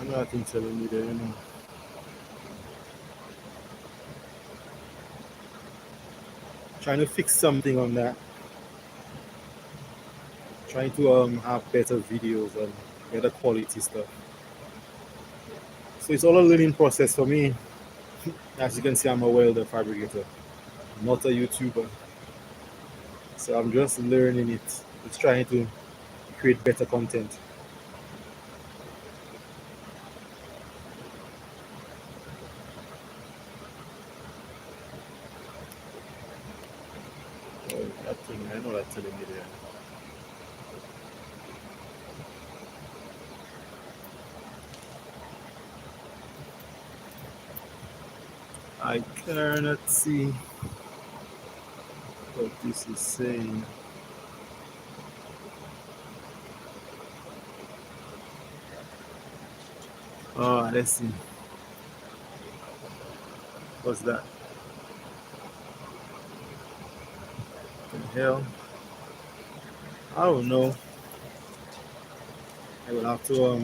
Nothing telling me there, you know. Trying to fix something on that. Trying to have better videos and better quality stuff. So it's all a learning process for me. As you can see, I'm a welder fabricator, not a YouTuber. So I'm just learning it. Just trying to create better content. Oh, that thing, I know that's telling me there. I cannot see what this is saying. Oh, let's see. What's that? What the hell? I don't know. I will have to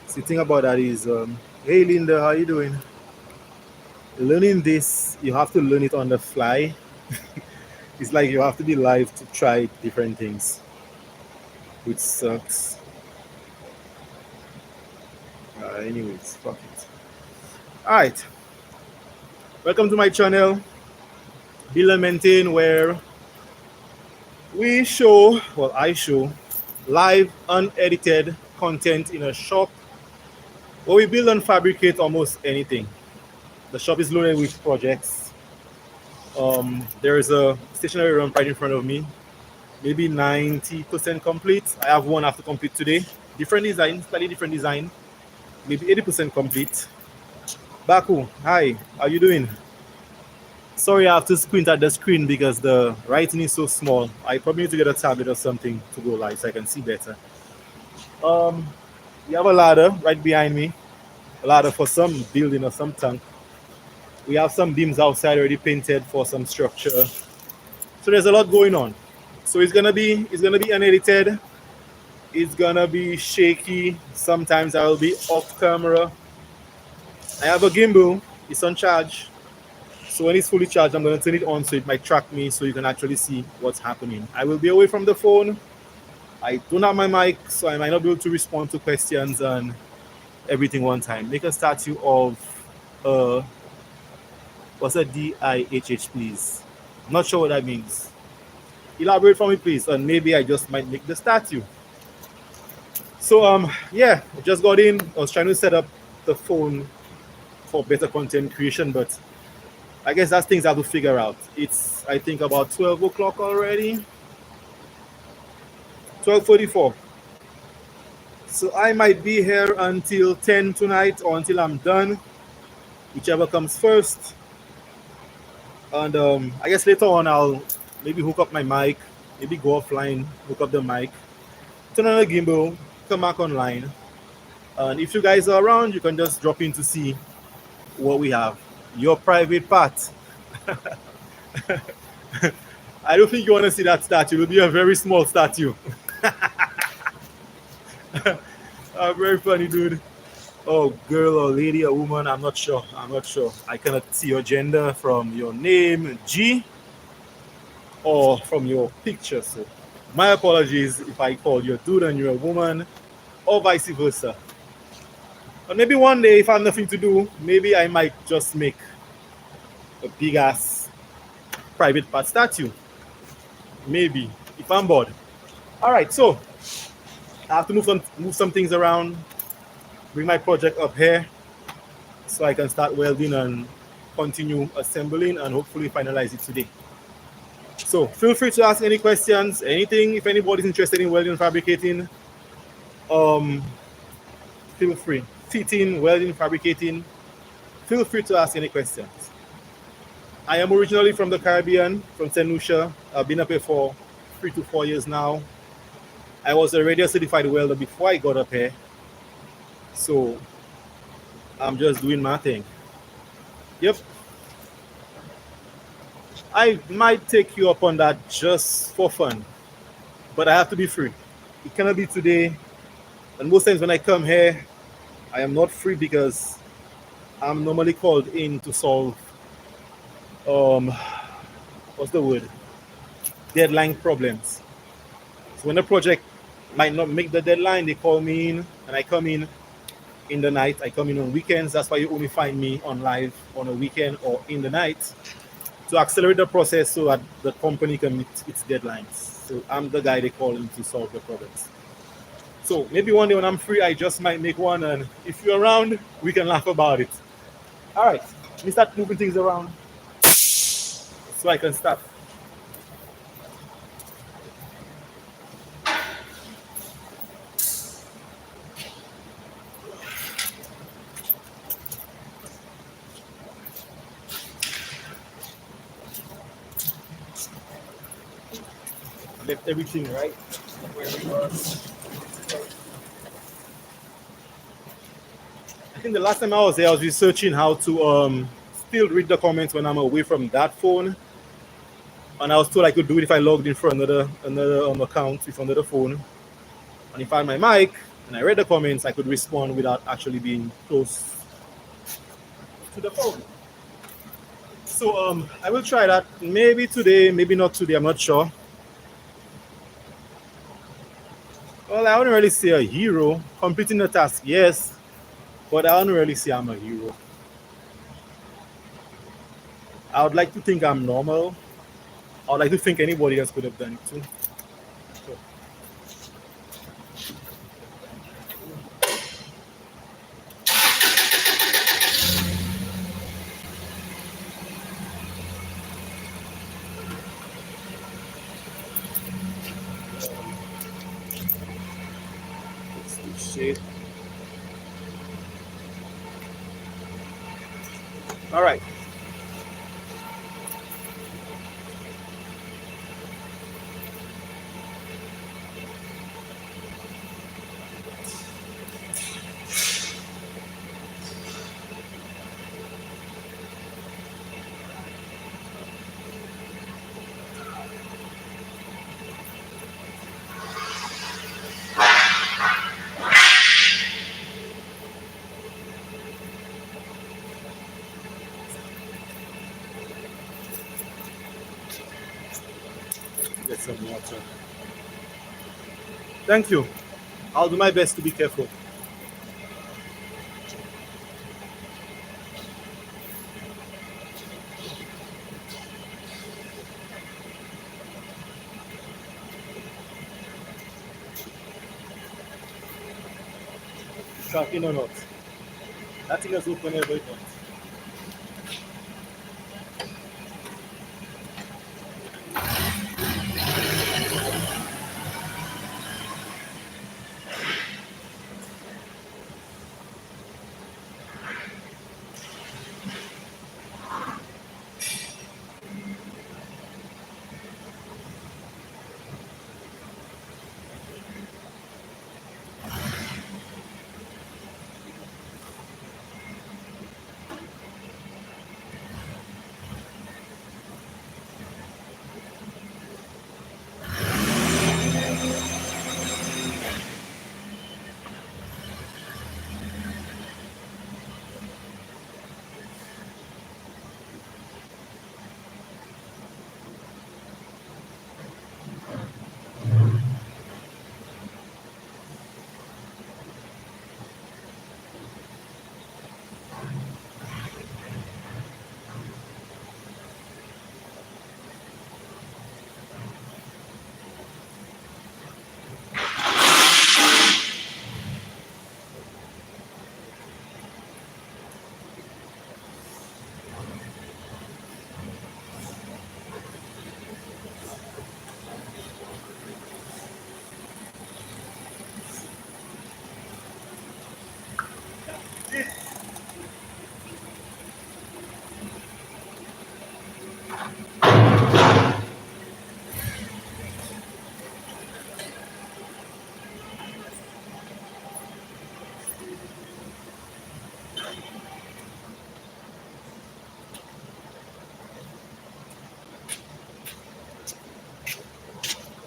see. The thing about that is hey Linda, how you doing? Learning this, you have to learn it on the fly. It's like you have to be live to try different things, which sucks. Anyways, fuck it. All right, welcome to my channel, Build and Maintain, where we show, well, I show live, unedited content in a shop where we build and fabricate almost anything. The shop is loaded with projects. There is a stationary room right in front of me, maybe 90% complete. I have one I have to complete today. Different design, slightly different design, maybe 80% complete. Baku, hi, how you doing? Sorry, I have to squint at the screen because the writing is so small. I probably need to get a tablet or something to go live so I can see better. We have a ladder right behind me, a ladder for some building or some tank. We have some beams outside already painted for some structure. So there's a lot going on. So it's gonna be unedited. It's gonna be shaky. Sometimes I will be off camera. I have a gimbal. It's on charge. So when it's fully charged, I'm gonna turn it on so it might track me so you can actually see what's happening. I will be away from the phone. I don't have my mic, so I might not be able to respond to questions and everything one time. Make a statue of what's a DIHH, please? I'm not sure what that means. Elaborate for me, please, and maybe I just might make the statue. So yeah, I just got in. I was trying to set up the phone for better content creation, but I guess that's things I have to figure out. It's, I think, about 12 o'clock already. 12:44. So I might be here until 10 tonight or until I'm done, whichever comes first. And I guess later on I'll maybe hook up my mic, maybe go offline, hook up the mic, turn on the gimbal, come back online. And if you guys are around, you can just drop in to see what we have. Your private part. I don't think you want to see that statue. It will be a very small statue. Very funny, dude. Oh, girl or lady or woman, I'm not sure. I'm not sure. I cannot see your gender from your name, G, or from your picture. So my apologies if I called you a dude and you're a woman, or vice versa. But maybe one day, if I have nothing to do, maybe I might just make a big ass private part statue. Maybe, if I'm bored. All right, so I have to move some things around, bring my project up here so I can start welding and continue assembling and hopefully finalize it today. So feel free to ask any questions, anything. If anybody's interested in welding and fabricating, feel free. Fitting, welding, fabricating, feel free to ask any questions. I am originally from the Caribbean, from St. Lucia. I've been up here for 3 to 4 years now. I was already a certified welder before I got up here. So I'm just doing my thing. Yep. I might take you up on that just for fun, but I have to be free. It cannot be today. And most times when I come here, I am not free because I'm normally called in to solve um what's the word? Deadline problems. So when the project might not make the deadline, they call me in and I come in the night. I come in on weekends. That's why you only find me on live on a weekend or in the night to accelerate the process so that the company can meet its deadlines. So I'm the guy they call in to solve the problems. So maybe one day when I'm free, I just might make one, and if you're around, we can laugh about it. All right, let me start moving things around so I can start. Left everything right where it was. I think the last time I was there, I was researching how to still read the comments when I'm away from that phone, and I was told I could do it if I logged in for another account with another phone. And if I had my mic and I read the comments, I could respond without actually being close to the phone. So I will try that maybe today, maybe not today. I'm not sure. Well, I wouldn't really say a hero completing the task, yes, but I wouldn't really say I'm a hero. I would like to think I'm normal. I would like to think anybody else could have done it too. So, let's do shade. All right. Get some water. Thank you. I'll do my best to be careful. Tracking or not. That thing is open every time.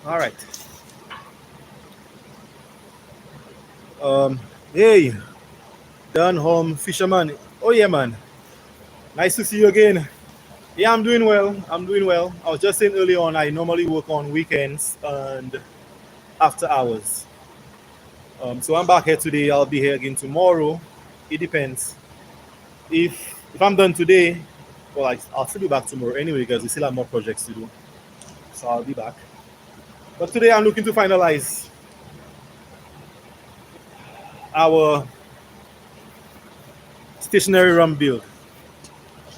All right. Hey, Dan Home Fisherman. Oh yeah, man. Nice to see you again. Yeah, I'm doing well. I'm doing well. I was just saying earlier on, I normally work on weekends and after hours. So I'm back here today. I'll be here again tomorrow. It depends. If I'm done today, well, I'll still be back tomorrow anyway because we still have more projects to do. So I'll be back. But today I'm looking to finalize our stationary RAM build.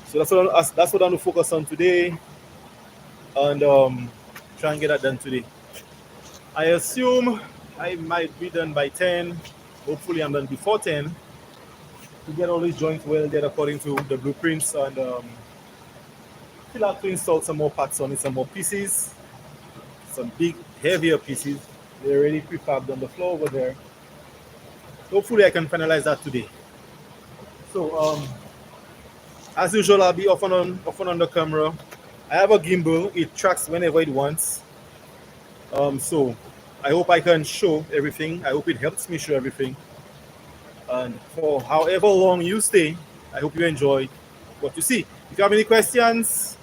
So that's what I'm going to focus on today and try and get that done today. I assume I might be done by 10. Hopefully I'm done before 10 to get all these joints welded according to the blueprints and still have to install some more parts on it, some more pieces, some big heavier pieces. They're already prefabbed on the floor over there. Hopefully I can finalize that today. So as usual, I'll be off and on the camera. I have a gimbal. It tracks whenever it wants. So I hope I can show everything. I hope it helps me show everything. And for however long you stay, I hope you enjoy what you see. If you have any questions,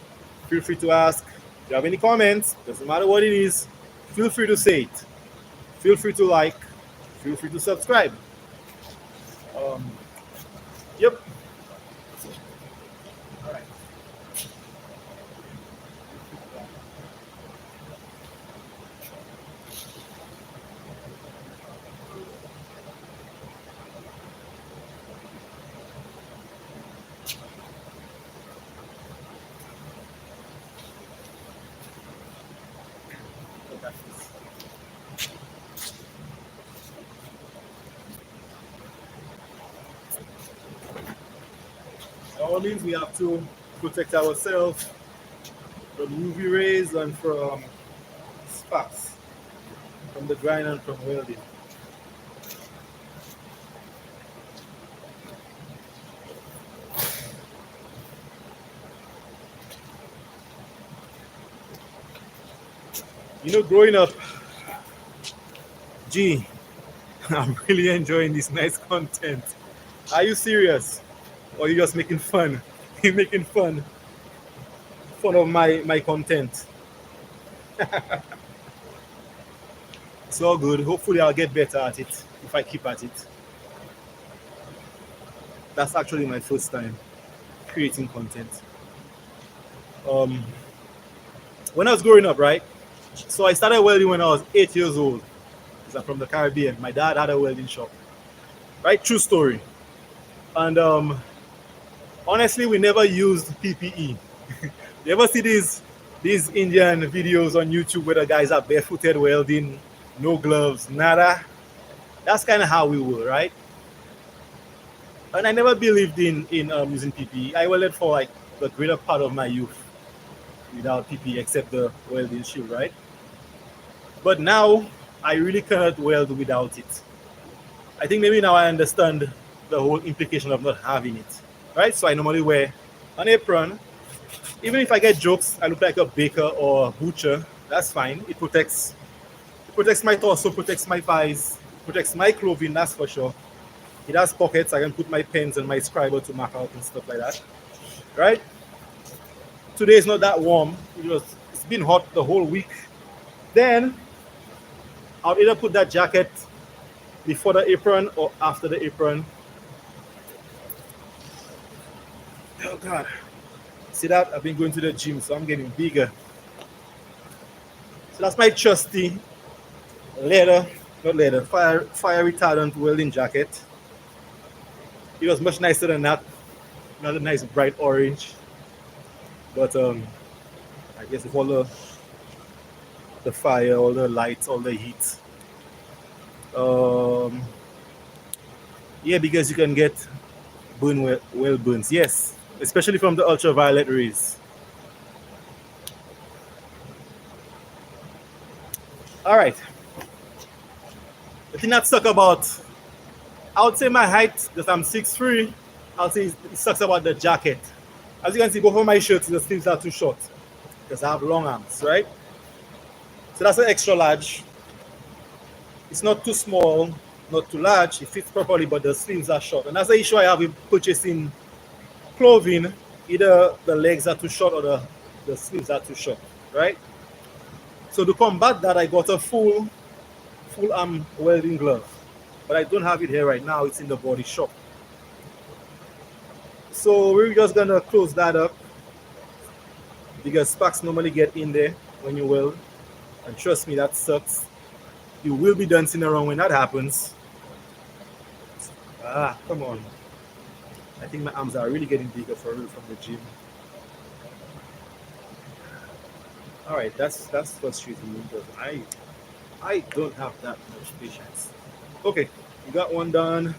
feel free to ask. If you have any comments, doesn't matter what it is, feel free to say it. Feel free to like. Feel free to subscribe. Yep. All right. All means we have to protect ourselves from UV rays and from sparks, from the grind and from welding. You know, growing up, gee, I'm really enjoying this nice content. Are you serious? Or are you just making fun? You're making fun of my content. It's all good. Hopefully I'll get better at it if I keep at it. That's actually my first time creating content. When I was growing up, right? So I started welding when I was 8 years old. 'Cause I'm from the Caribbean. My dad had a welding shop. Right? True story. And honestly, we never used PPE. You ever see these Indian videos on YouTube where the guys are barefooted welding, no gloves, nada? That's kind of how we were, right? And I never believed in using PPE. I welded for like the greater part of my youth without PPE except the welding shield, right? But now I really cannot weld without it. I think maybe now I understand the whole implication of not having it, right? So I normally wear an apron. Even if I get jokes, I look like a baker or a butcher. That's fine. It protects my torso, protects my thighs, protects my clothing. That's for sure. It has pockets. I can put my pens and my scribble to mark out and stuff like that, right? Today is not that warm. It's been hot the whole week. Then I'll either put that jacket before the apron or after the apron. Oh God. See that? I've been going to the gym, so I'm getting bigger. So that's my trusty fire retardant welding jacket. It was much nicer than that. Another nice bright orange. But I guess with all the fire, all the lights, all the heat. Yeah, because you can get well burns. Yes, especially from the ultraviolet rays. All right. The thing that sucks about, I would say my height, because I'm 6'3", I'll say it sucks about the jacket. As you can see, both of my shirts, the sleeves are too short because I have long arms, right? So that's an extra large. It's not too small, not too large. It fits properly, but the sleeves are short. And that's the issue I have with purchasing clothing. Either the legs are too short or the sleeves are too short, right? So to combat that, I got a full arm welding glove, but I don't have it here right now. It's in the body shop. So we're just gonna close that up because sparks normally get in there when you weld, and trust me, that sucks. You will be dancing around when that happens. Ah, come on. I think my arms are really getting bigger for real from the gym. All right, that's frustrating me because I don't have that much patience. Okay, we got one done.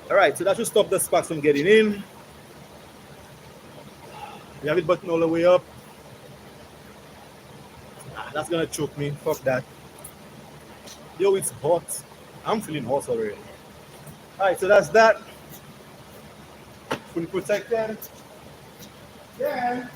All right, so that should stop the sparks from getting in. We have it buttoned all the way up. Ah, that's gonna choke me. Fuck that. Yo, it's hot. I'm feeling hot already. All right, so that's that. Fully protected. Yeah.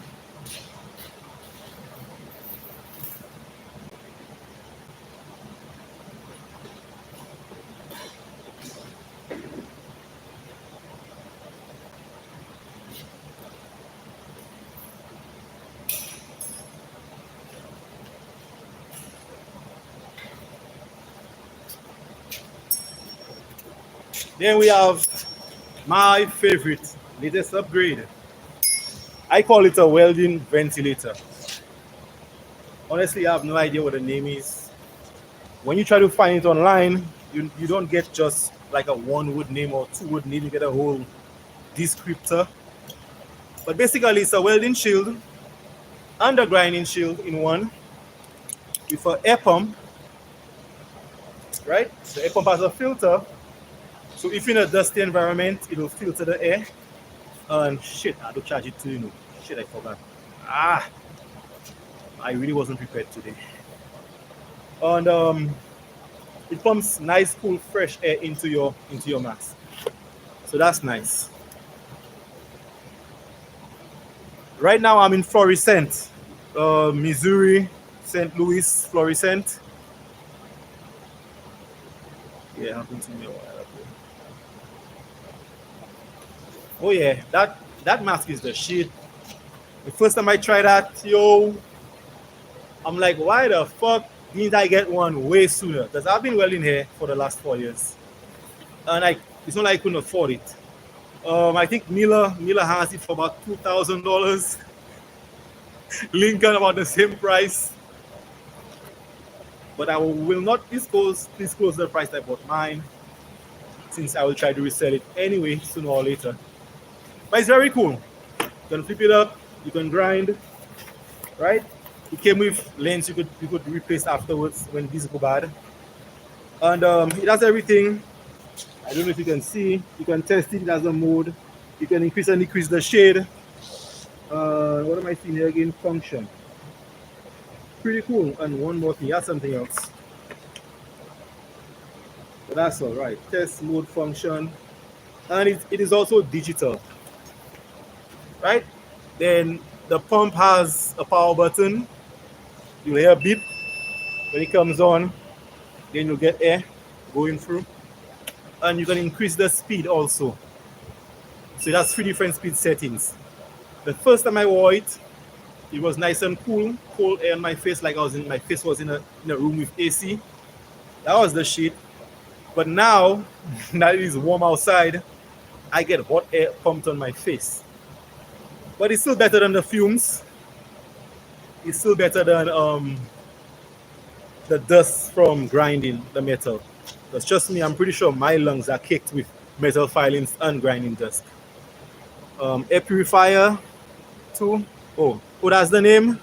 Then we have my favorite latest upgrade. I call it a welding ventilator. Honestly, I have no idea what the name is. When you try to find it online, you don't get just like a one word name or two word name, you get a whole descriptor. But basically, it's a welding shield and a grinding shield in one with an air pump, right? The air pump has a filter. So if you're in a dusty environment, it will filter the air. And shit, I don't charge it too, you know. Shit, I forgot. Ah, I really wasn't prepared today. And it pumps nice, cool, fresh air into your mask. So that's nice. Right now I'm in fluorescent, Missouri, St. Louis fluorescent. Yeah, it happened to me a while ago. Oh yeah, that mask is the shit. The first time I tried that, yo, I'm like, why the fuck didn't I get one way sooner? Because I've been welding here for the last 4 years, and it's not like I couldn't afford it. I think Miller has it for about $2,000. Lincoln about the same price, but I will not disclose the price I bought mine, since I will try to resell it anyway sooner or later. But it's very cool. You can flip it up, you can grind, right? It came with lens you could replace afterwards when these go bad, and it has everything. I don't know if you can see. You can test it. It has a mode. You can increase and decrease the shade. What am I seeing here again? Function. Pretty cool. And one more thing. That's something else. But that's all right. Test mode function, and it is also digital, right? Then the pump has a power button. You'll hear a beep when it comes on. Then you'll get air going through, and you can increase the speed also. So that's 3 different speed settings. The first time I wore it, it was nice and cool, cold air on my face, like my face was in a room with AC. That was the shit. But now that it is warm outside, I get hot air pumped on my face. But it's still better than the fumes. It's still better than the dust from grinding the metal. Because trust me, I'm pretty sure my lungs are caked with metal filings and grinding dust. Air purifier too. Oh, that's the name.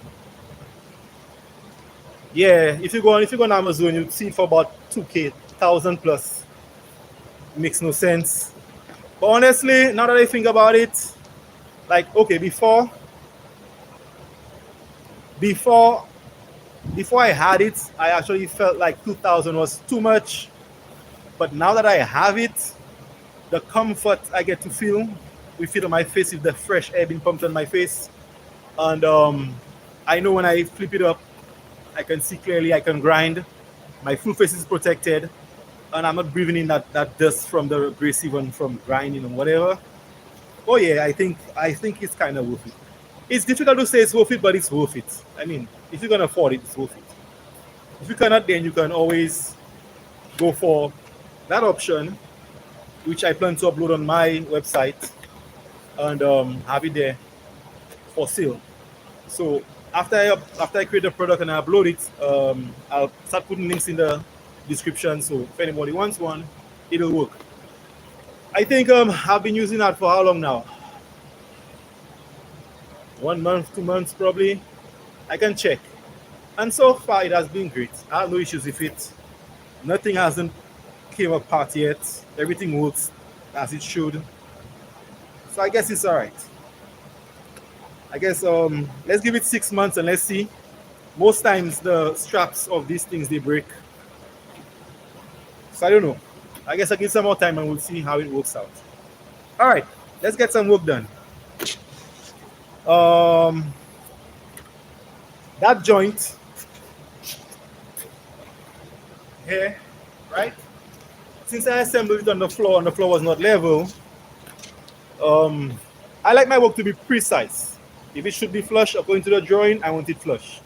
Yeah, if you go on Amazon, you'll see it for about 2K, 1,000 plus. Makes no sense. But honestly, now that I think about it, like, okay, before I had it, I actually felt like 2,000 was too much. But now that I have it, the comfort I get to feel with it on my face, with the fresh air being pumped on my face, and I know when I flip it up, I can see clearly, I can grind. My full face is protected, and I'm not breathing in that dust from the abrasive and from grinding and whatever. Oh yeah, I think it's kind of worth it. It's difficult to say it's worth it, but it's worth it. I mean, if you can afford it, it's worth it. If you cannot, then you can always go for that option, which I plan to upload on my website and have it there for sale. So after I create the product and I upload it, I'll start putting links in the description. So if anybody wants one, it'll work. I think I've been using that for how long now? 1 month, 2 months probably. I can check. And so far it has been great. I have no issues with it. Nothing hasn't came apart yet. Everything works as it should. So I guess it's alright. I guess let's give it 6 months and let's see. Most times the straps of these things they break. So I don't know. I guess I give some more time and we'll see how it works out. Alright, let's get some work done. That joint here, right? Since I assembled it on the floor and the floor was not level, I like my work to be precise. If it should be flush according to the drawing, I want it flush.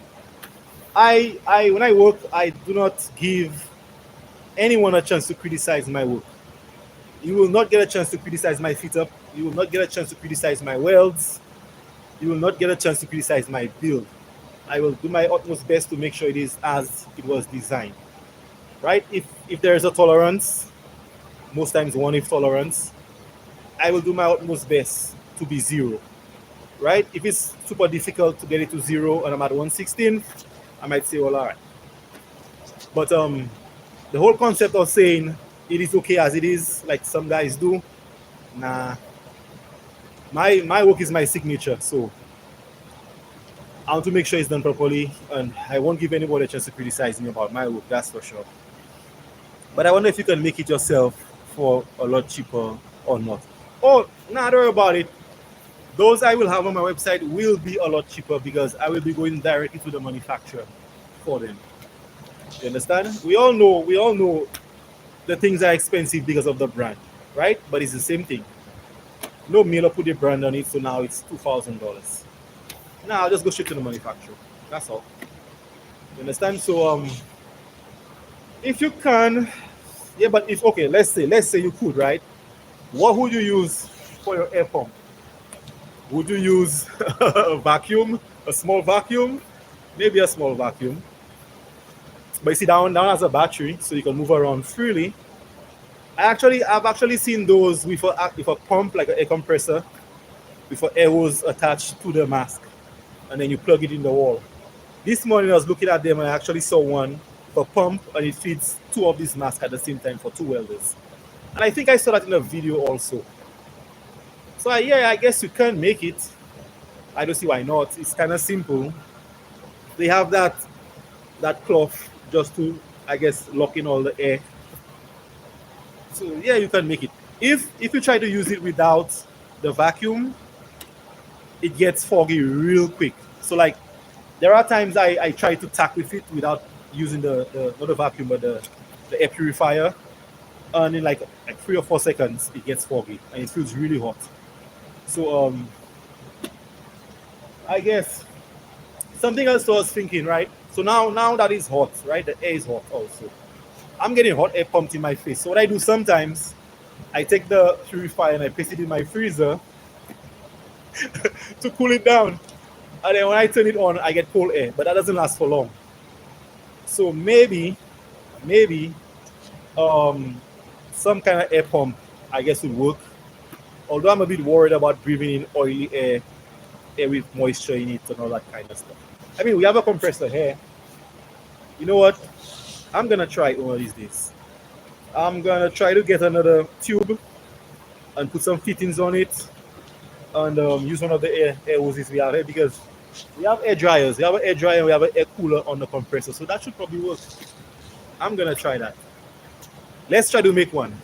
I when I work, I do not give anyone a chance to criticize my work. You will not get a chance to criticize my fit up. You will not get a chance to criticize my welds. You will not get a chance to criticize my build. I will do my utmost best to make sure it is as it was designed. Right? If there is a tolerance, most times 1/8 tolerance, I will do my utmost best to be 0. Right? If it's super difficult to get it to 0 and I'm at 1/16, I might say, well, all right. But the whole concept of saying it is okay as it is, like some guys do, nah. My work is my signature, so I want to make sure it's done properly, and I won't give anybody a chance to criticize me about my work, that's for sure. But I wonder if you can make it yourself for a lot cheaper or not. Oh, nah, don't worry about it. Those I will have on my website will be a lot cheaper because I will be going directly to the manufacturer for them. You understand? We all know the things are expensive because of the brand, right? But it's the same thing. No mailer put the brand on it, so now it's $2,000. Now I'll just go straight to the manufacturer. That's all. You understand? So if you can, yeah, but if okay, let's say you could, right? What would you use for your air pump? Would you use a vacuum, a small vacuum? Maybe a small vacuum. But you see, down has a battery, so you can move around freely. I've actually seen those with a pump, like an air compressor, with an air hose attached to the mask, and then you plug it in the wall. This morning I was looking at them and I actually saw one for pump, and it feeds 2 of these masks at the same time for 2 welders. And I think I saw that in a video also. So yeah, I guess you can make it. I don't see why not. It's kind of simple. They have that cloth just to, I guess, lock in all the air. So yeah, you can make it. If you try to use it without the vacuum, it gets foggy real quick. So like there are times I try to tack with it without using the not the vacuum but the air purifier, and in like 3 or 4 seconds it gets foggy and it feels really hot. So I guess something else I was thinking, right? So now that it's hot, right? The air is hot also. I'm getting hot air pumped in my face. So what I do sometimes, I take the purifier and I place it in my freezer to cool it down. And then when I turn it on, I get cold air, but that doesn't last for long. So maybe some kind of air pump, I guess, would work. Although I'm a bit worried about breathing in oily air with moisture in it and all that kind of stuff. I mean, we have a compressor here. You know what? I'm gonna try it one of these days. I'm gonna try to get another tube and put some fittings on it, and use one of the air hoses we have here, because we have air dryers. We have an air dryer and we have an air cooler on the compressor, so that should probably work. I'm gonna try that. Let's try to make one.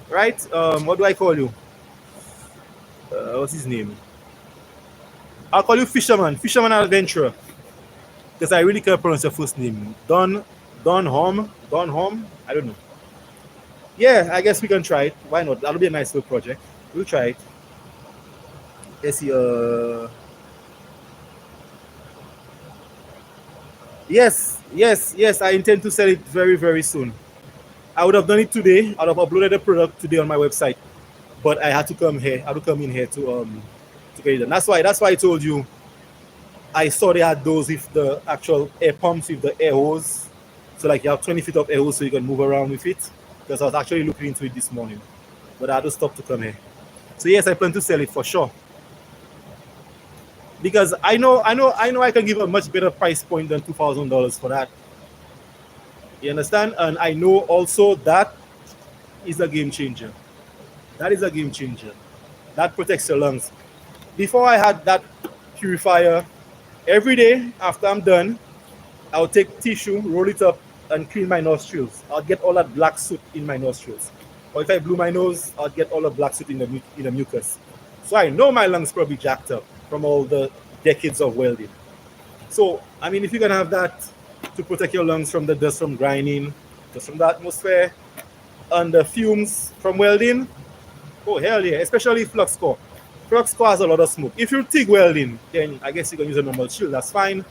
Right? What do I call you? What's his name? I'll call you Fisherman Adventurer, because I really can't pronounce your first name. Don Don Home. I don't know. Yeah, I guess we can try it. Why not? That'll be a nice little project. We'll try it. Let's see. Yes. I intend to sell it very, very soon. I would have done it today. I'd have uploaded the product today on my website, but I had to come here. I had to come in here to get it done. That's why I told you. I saw they had those with the actual air pumps with the air hose. So like you have 20 feet of air hose so you can move around with it. Because I was actually looking into it this morning, but I had to stop to come here. So yes, I plan to sell it for sure. Because I can give a much better price point than $2,000 for that. You understand? And I know also that is a game changer. That is a game changer. That protects your lungs. Before I had that purifier, every day after I'm done, I would take tissue, roll it up, and clean my nostrils. I'd get all that black soot in my nostrils. Or if I blew my nose, I'd get all the black soot in the mucus. So I know my lungs probably jacked up from all the decades of welding. So, I mean, if you can have that to protect your lungs from the dust from grinding, dust from the atmosphere, and the fumes from welding, oh, hell yeah, especially flux core. Flux core has a lot of smoke. If you're TIG welding, then I guess you can use a normal shield, that's fine.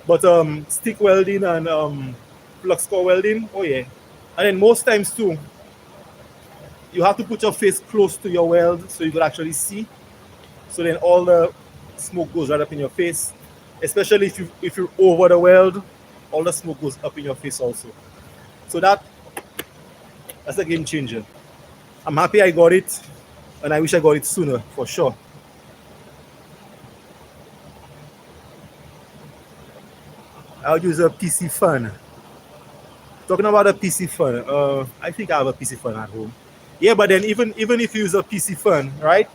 But stick welding and flux core welding, oh yeah. And then most times too, you have to put your face close to your weld so you could actually see. So then all the smoke goes right up in your face. Especially if you're over the weld, all the smoke goes up in your face also. So that's a game changer. I'm happy I got it, and I wish I got it sooner for sure. I'll use a PC fan. Talking about a PC fan, I think I have a PC fan at home. Yeah, but then even if you use a PC fan, right?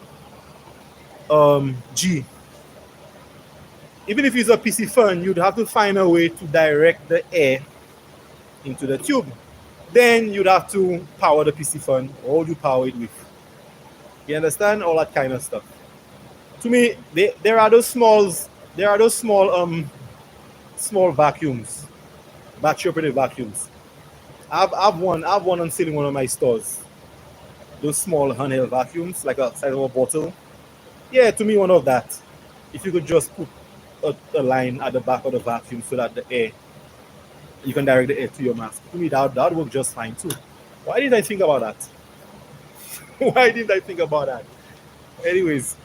G. Even if you use a PC fan, you'd have to find a way to direct the air into the tube. Then you'd have to power the PC fan. Or you power it with? You understand? All that kind of stuff. To me, there are those small small vacuums, battery operated vacuums. I've one on sale in one of my stores. Those small handheld vacuums, like a size of a bottle. Yeah, to me, one of that. If you could just put a line at the back of the vacuum so that the air, you can direct the air to your mask. To me, that would work just fine too. Why didn't I think about that? Why didn't I think about that? Anyways,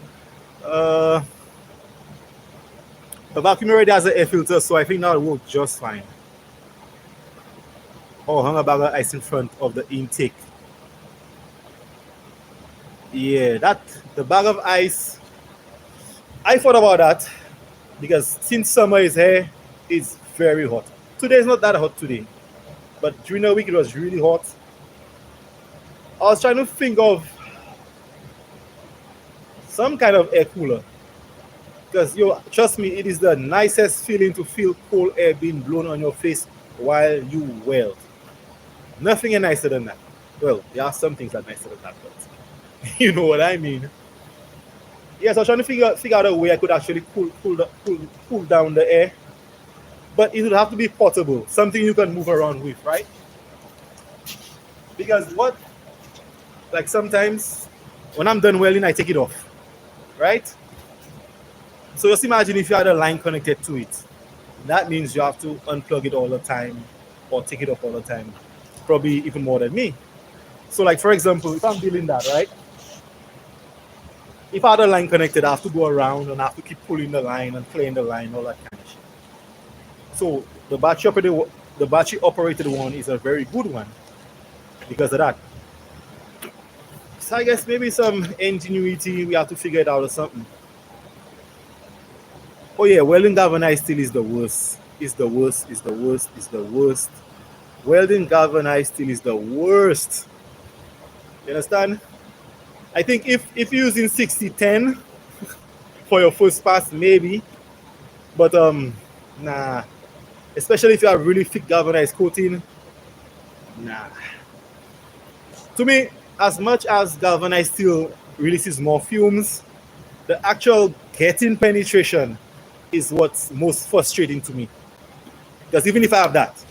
the vacuum already has an air filter, so I think that will work just fine. Oh, hang a bag of ice in front of the intake. Yeah, the bag of ice. I thought about that because since summer is here, it's very hot. Today is not that hot today, but during the week it was really hot. I was trying to think of some kind of air cooler because trust me, it is the nicest feeling to feel cold air being blown on your face while you weld. Nothing is nicer than that. Well, there are some things that are nicer than that, but you know what I mean. Yes, I was trying to figure out a way I could actually cool down the air, but it would have to be portable, something you can move around with, right? Because like sometimes when I'm done welding, I take it off, right? So just imagine if you had a line connected to it. That means you have to unplug it all the time or take it off all the time, probably even more than me. So like, for example, if I'm building that, right? If I had a line connected, I have to go around and I have to keep pulling the line and clearing the line, all that kind of shit. So the battery operated one is a very good one because of that. So I guess maybe some ingenuity, we have to figure it out or something. Oh yeah, welding galvanized steel is the worst. It's the worst. It's the worst. It's the worst. Welding galvanized steel is the worst. You understand? I think if you're using 60-10 for your first pass, maybe. But nah. Especially if you have really thick galvanized coating. Nah. To me, as much as galvanized steel releases more fumes, the actual getting penetration is what's most frustrating to me. Because even if I have that,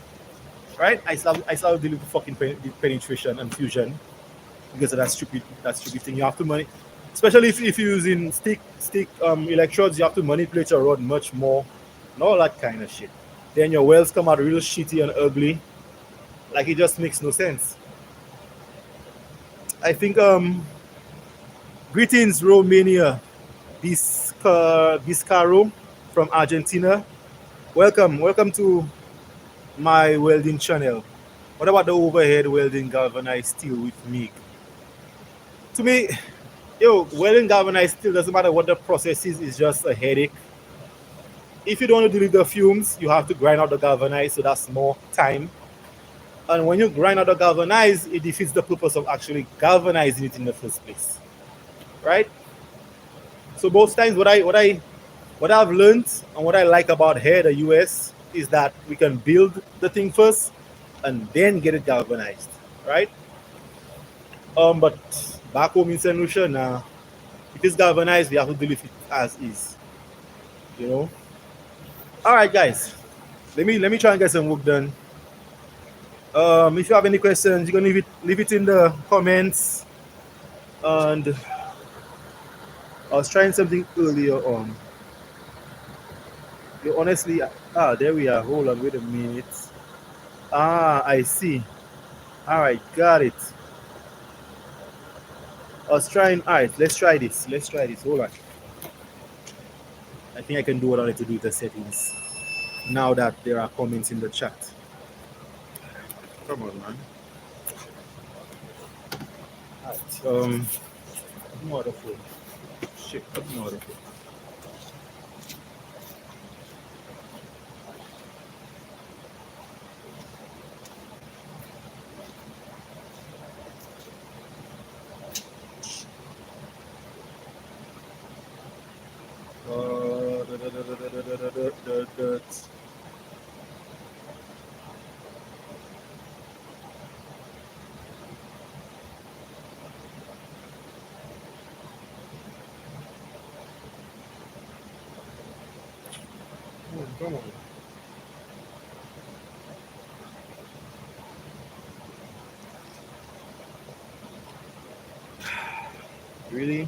right? I started dealing with fucking penetration and fusion because of that stupid thing. You have to money, especially if you're using stick electrodes, you have to manipulate your rod much more and all that kind of shit. Then your welds come out real shitty and ugly. Like it just makes no sense. I think greetings Romania, Biscaro from Argentina. Welcome to my welding channel. What about the overhead welding galvanized steel with MIG? To me, yo, welding galvanized steel doesn't matter what the process is, it's just a headache. If you don't want to deal with the fumes, you have to grind out the galvanized, so that's more time. And when you grind out the galvanized, it defeats the purpose of actually galvanizing it in the first place, right? So most times, what I've learned and what I like about here, the US, is that we can build the thing first and then get it galvanized, right? But back home in St. Lucia, now, if it's galvanized, we have to deal with it as is, you know. All right, guys, let me try and get some work done. If you have any questions, you can leave it in the comments. And I was trying something earlier on. You honestly, there we are. Hold on, wait a minute. I see. All right, got it. I was trying. All right, let's try this. Let's try this. Hold on. I think I can do what I need to do with the settings now that there are comments in the chat. Come on, man. All right. No other phone. Shit, no other phone. Come on. Really?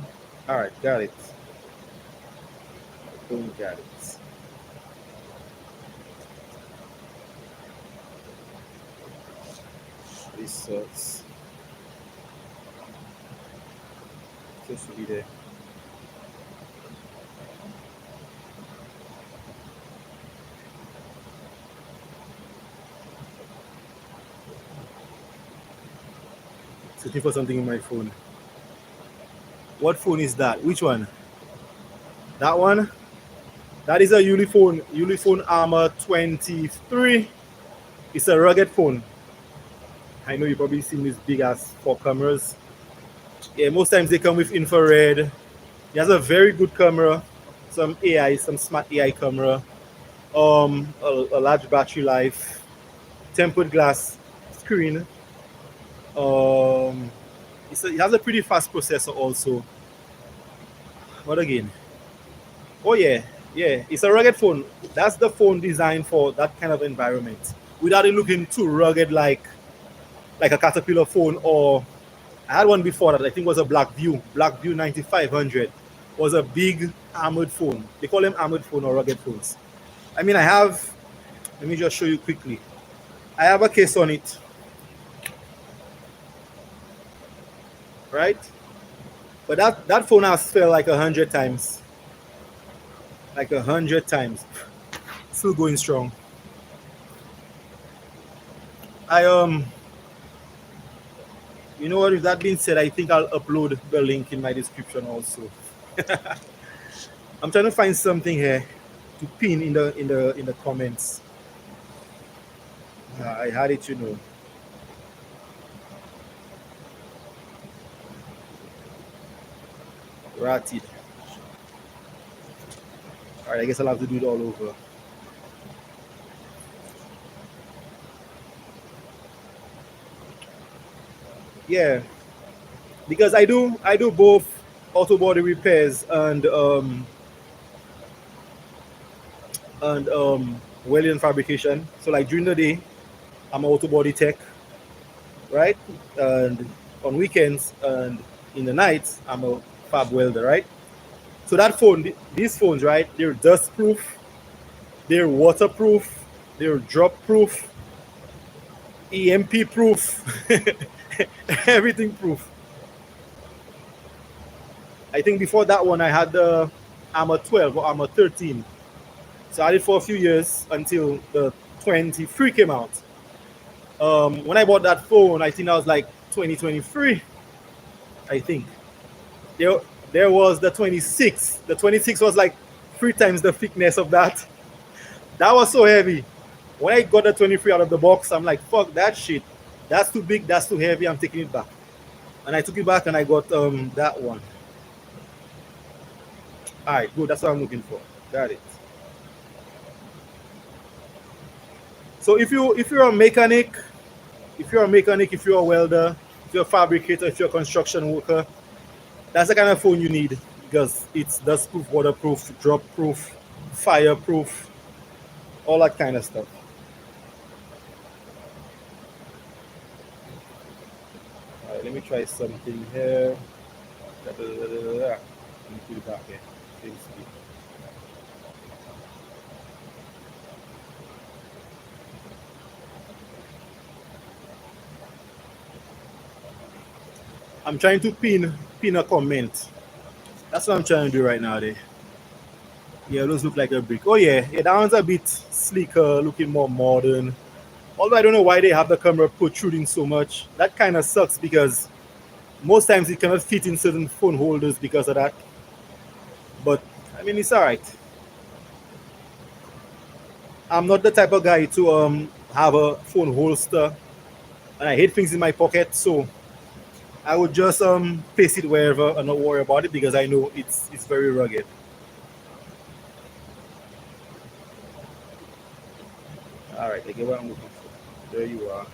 All right, got it. Boom, got it. This sucks. Just to be there. Looking for something in my phone. What phone is that? Which one? That one? That is a Ulefone Armor 23. It's a rugged phone. I know you've probably seen these big ass 4 cameras. Yeah, most times they come with infrared. It has a very good camera, some smart AI camera, a large battery life, tempered glass screen. It has a pretty fast processor also. What again? Oh yeah, it's a rugged phone. That's the phone designed for that kind of environment, without it looking too rugged like a Caterpillar phone. Or I had one before that I think was a Blackview 9500. Was a big armored phone. They call them armored phone or rugged phones. I mean, let me just show you quickly. I have a case on it, right? But that phone has failed like 100 times. Like 100 times. Still going strong. You know what, with that being said, I think I'll upload the link in my description also. I'm trying to find something here to pin in the comments. I had it, you know. Ratted. Alright, I guess I'll have to do it all over. Yeah, because I do both auto body repairs and welding fabrication. So like during the day, I'm an auto body tech, right? And on weekends and in the nights, I'm a fab welder, right? So that phone, these phones, right? They're dust proof, they're waterproof, they're drop proof, EMP proof, everything proof. I think before that one, I had the Armor 12 or Armor 13. So I did for a few years until the 23 came out. When I bought that phone, I think that was like 2023. I think there there was the 26. The 26 was like 3 times the thickness of that. That was so heavy. When I got the 23 out of the box, I'm like, fuck that shit. That's too big. That's too heavy. I'm taking it back. And I took it back and I got that one. All right, good. That's what I'm looking for. Got it. So if you're a mechanic, if you're a welder, if you're a fabricator, if you're a construction worker, that's the kind of phone you need because it's dustproof, waterproof, drop proof, fireproof, all that kind of stuff. All right, let me try something here. Let me put it back here. Same speed. I'm trying to pin a comment. That's what I'm trying to do right now. There. Yeah, those look like a brick. Oh yeah, that one's a bit sleeker, looking more modern. Although I don't know why they have the camera protruding so much. That kind of sucks because most times it cannot fit in certain phone holders because of that. But I mean, it's all right. I'm not the type of guy to have a phone holster, and I hate things in my pocket, so I would just place it wherever and not worry about it because I know it's very rugged. All right, I get what I'm looking for. There you are.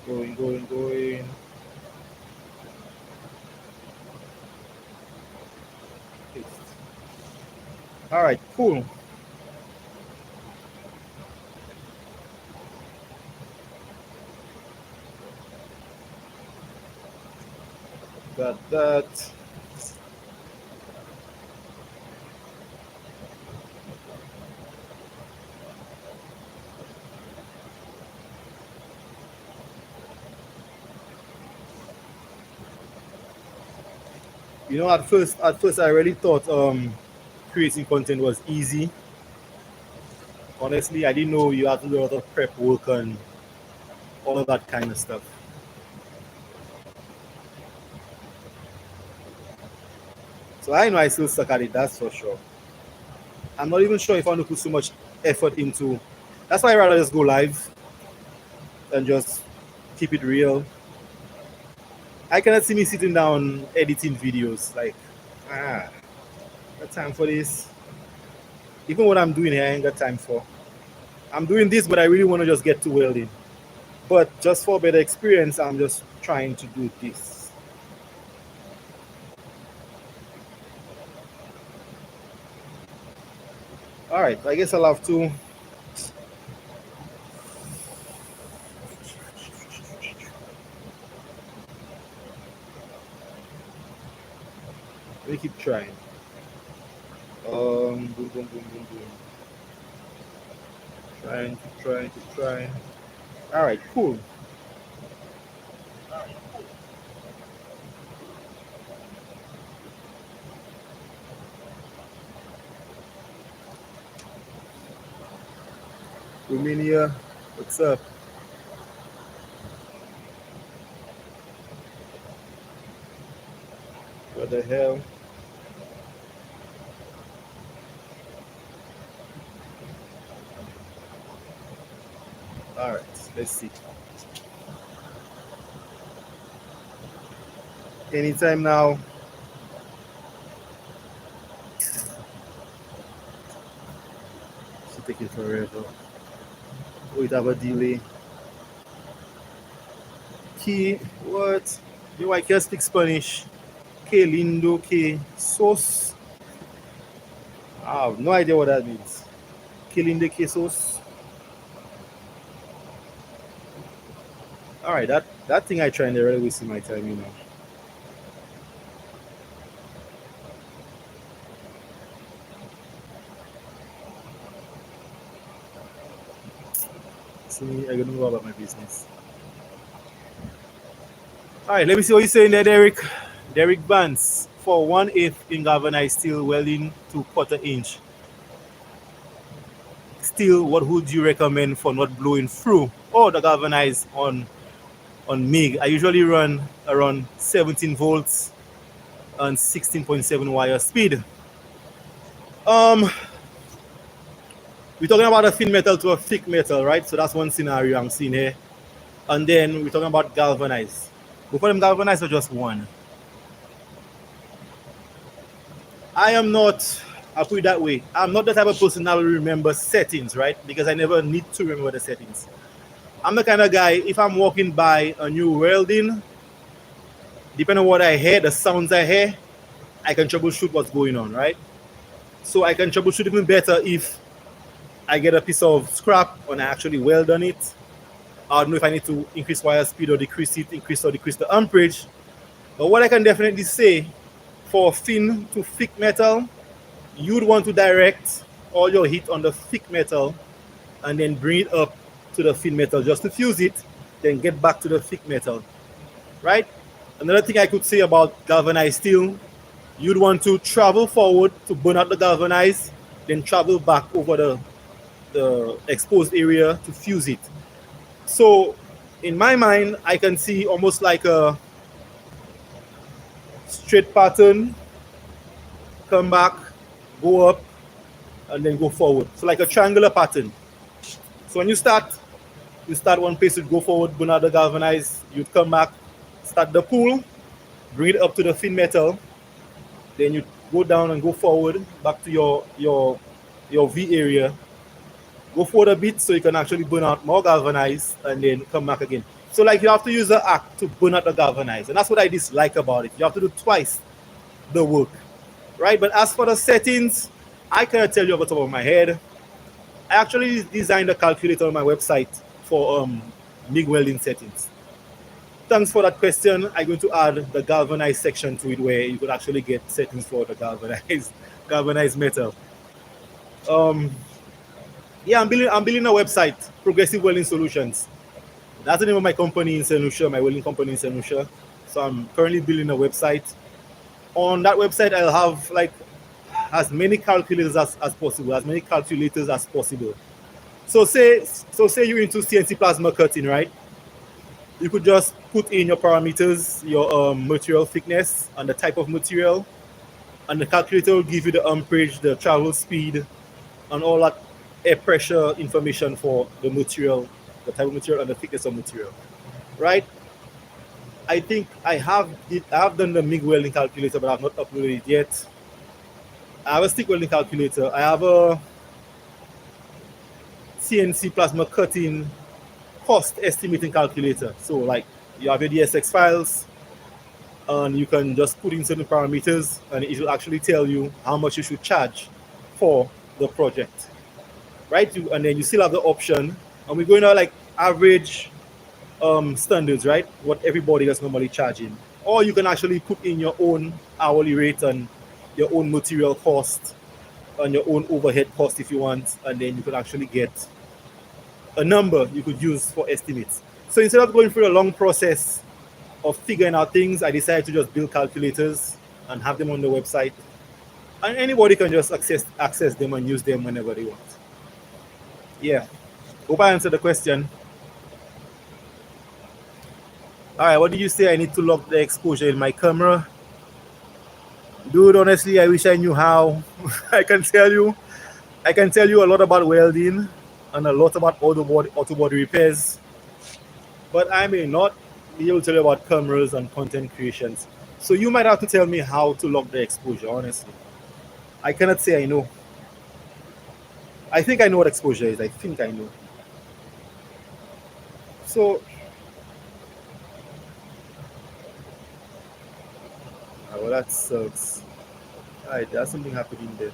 Going, going, going. All right, cool. Got that. You know, at first, I really thought creating content was easy. Honestly, I didn't know you had to do a lot of prep work and all of that kind of stuff. So I know I still suck at it. That's for sure. I'm not even sure if I want to put so much effort into. That's why I rather just go live and just keep it real. I cannot see me sitting down editing videos. Like, ah, got time for this. Even what I'm doing here, I ain't got time for. I'm doing this, but I really want to just get to welding. But just for better experience, I'm just trying to do this. All right, I guess I'll have to. Let me keep trying. Boom, boom, boom, boom, boom. Trying, keep trying, keep trying. All right, cool. Romania, what's up? What the hell? All right, let's see. Anytime now. It's taking forever. We have a delay. Que what? You I can speak Spanish. Que lindo, que sos. I have no idea what that means. Killing the quesos. All right, that thing I try and really wasting my time, you know. See, I don't know about my business. All right, let me see what you're saying there, Derek. Derek Vance for 1/8 in galvanized steel welding to 1/4 inch. Steel, what would you recommend for not blowing through? Oh, the galvanized on MIG. I usually run around 17 volts and 16.7 wire speed. Um, we're talking about a thin metal to a thick metal, right? So that's one scenario I'm seeing here. And then we're talking about galvanized. Both of them galvanized or just one? I am not, I'll put it that way. I'm not the type of person that will remember settings, right? Because I never need to remember the settings. I'm the kind of guy, if I'm walking by a new welding, depending on what I hear, the sounds I hear, I can troubleshoot what's going on, right? So I can troubleshoot even better if I get a piece of scrap and I actually weld on it. I don't know if I need to increase wire speed or decrease it, increase or decrease the amperage. But what I can definitely say, for thin to thick metal, you'd want to direct all your heat on the thick metal and then bring it up to the thin metal just to fuse it, then get back to the thick metal, right? Another thing I could say about galvanized steel, you'd want to travel forward to burn out the galvanized, then travel back over the exposed area to fuse it. So in my mind, I can see almost like a straight pattern, come back, go up, and then go forward. So like a triangular pattern. So when you start one place, you'd go forward, burn out the galvanized, you'd come back, start the pool, bring it up to the thin metal, then you go down and go forward back to your V area, go forward a bit so you can actually burn out more galvanized and then come back again. So like you have to use the act to burn out the galvanized, and that's what I dislike about it. You have to do twice the work, right? But as for the settings, I cannot tell you off the top of my head. I actually designed a calculator on my website for MIG welding settings. Thanks for that question. I'm going to add the galvanized section to it where you could actually get settings for the galvanized metal. Yeah, I'm building a website, Progressive Welding Solutions. That's the name of my company in St. Lucia, my welding company in St. Lucia. So I'm currently building a website. On that website, I'll have like as many calculators as possible, as many calculators as possible. So say you're into CNC plasma cutting, right? You could just put in your parameters, your material thickness and the type of material, and the calculator will give you the amperage, the travel speed, and all that air pressure information for the material, the type of material and the thickness of material, right? I think I have done the MIG welding calculator, but I've not uploaded it yet. I have a stick welding calculator. I have a CNC plasma cutting cost estimating calculator. So like you have your DSX files and you can just put in certain parameters and it will actually tell you how much you should charge for the project, right? And then you still have the option, and we're going to like average standards, right? What everybody is normally charging. Or you can actually put in your own hourly rate and your own material cost and your own overhead cost if you want, and then you can actually get a number you could use for estimates. So instead of going through a long process of figuring out things, I decided to just build calculators and have them on the website, and anybody can just access them and use them whenever they want. Yeah, hope I answered the question. All right, what did you say? I need to lock the exposure in my camera. Dude, honestly, I wish I knew how. I can tell you a lot about welding and a lot about auto body repairs, but I may not be able to tell you about cameras and content creations. So you might have to tell me how to lock the exposure, honestly. I cannot say I know. I think I know what exposure is. I think I know. So, well, that sucks. Alright, there's something happening there.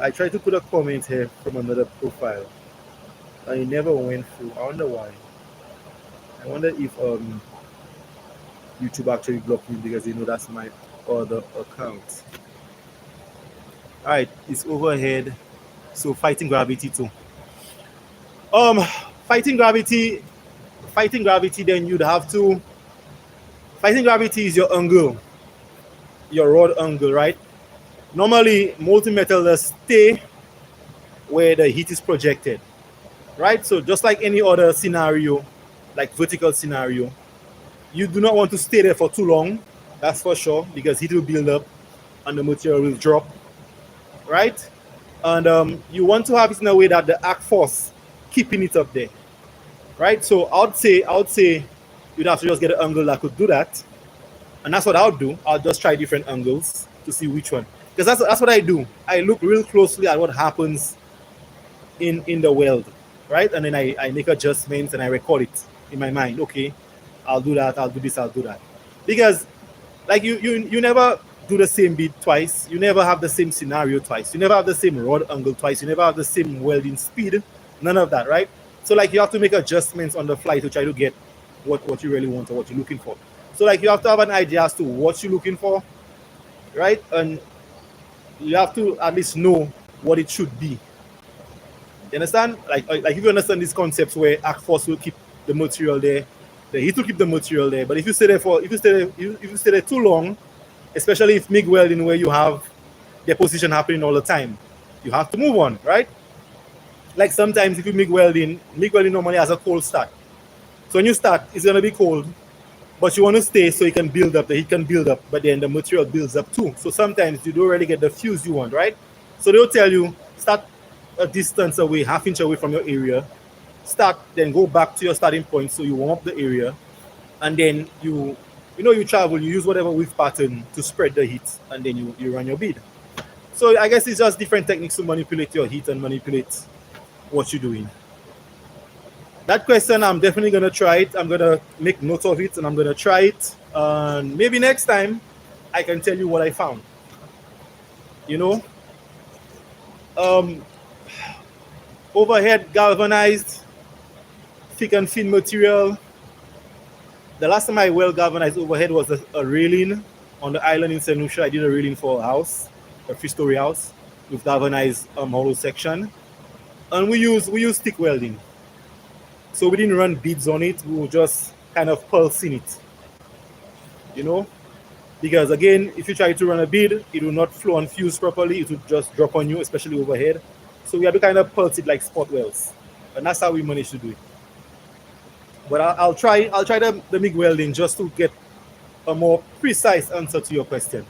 I tried to put a comment here from another profile, and it never went through. I wonder why. I wonder if YouTube actually blocked me because they know that's my other account. All right, it's overhead. So fighting gravity too. Um, fighting gravity, fighting gravity. Then you'd have to. Fighting gravity is your angle, your rod angle, right? Normally, molten metal does stay where the heat is projected, right? So just like any other scenario, like vertical scenario, you do not want to stay there for too long. That's for sure, because heat will build up and the material will drop, right? And you want to have it in a way that the arc force keeping it up there, right? So I would say you'd have to just get an angle that could do that, and that's what I'll do. I'll just try different angles to see which one, because that's what I do. I look real closely at what happens in the weld, right? And then I make adjustments and I record it in my mind. Okay, I'll do that. I'll do this. I'll do that, because like you never do the same bead twice. You never have the same scenario twice. You never have the same rod angle twice. You never have the same welding speed. None of that, right? So like you have to make adjustments on the fly to try to get what you really want or what you're looking for. So like you have to have an idea as to what you're looking for, right? And you have to at least know what it should be. You understand? Like if you understand these concepts where arc force will keep the material there, the heat will keep the material there. But if you stay there if you stay there too long, especially if MIG welding where you have deposition happening all the time, you have to move on, right? Like sometimes if you MIG welding normally has a cold start. So when you start, it's gonna be cold, but you want to stay so it can build up, the heat can build up, but then the material builds up too. So sometimes you don't really get the fuse you want, right? So they'll tell you start a distance away, half-inch away from your area, start, then go back to your starting point so you warm up the area, and then you travel, you use whatever width pattern to spread the heat, and then you run your bead. So I guess it's just different techniques to manipulate your heat and manipulate what you're doing. That question, I'm definitely going to try it. I'm going to make notes of it and I'm going to try it. And maybe next time I can tell you what I found. Overhead galvanized, thick and thin material. The last time I weld galvanized overhead was a railing on the island in St. Lucia. I did a railing for a house, a 3-story house with galvanized hollow section. And we use stick welding. So we didn't run beads on it, we were just kind of pulsing it. Because again, if you try to run a bead, it will not flow and fuse properly, it will just drop on you, especially overhead. So we have to kind of pulse it like spot welds. And that's how we managed to do it. But I'll try the MIG welding just to get a more precise answer to your question.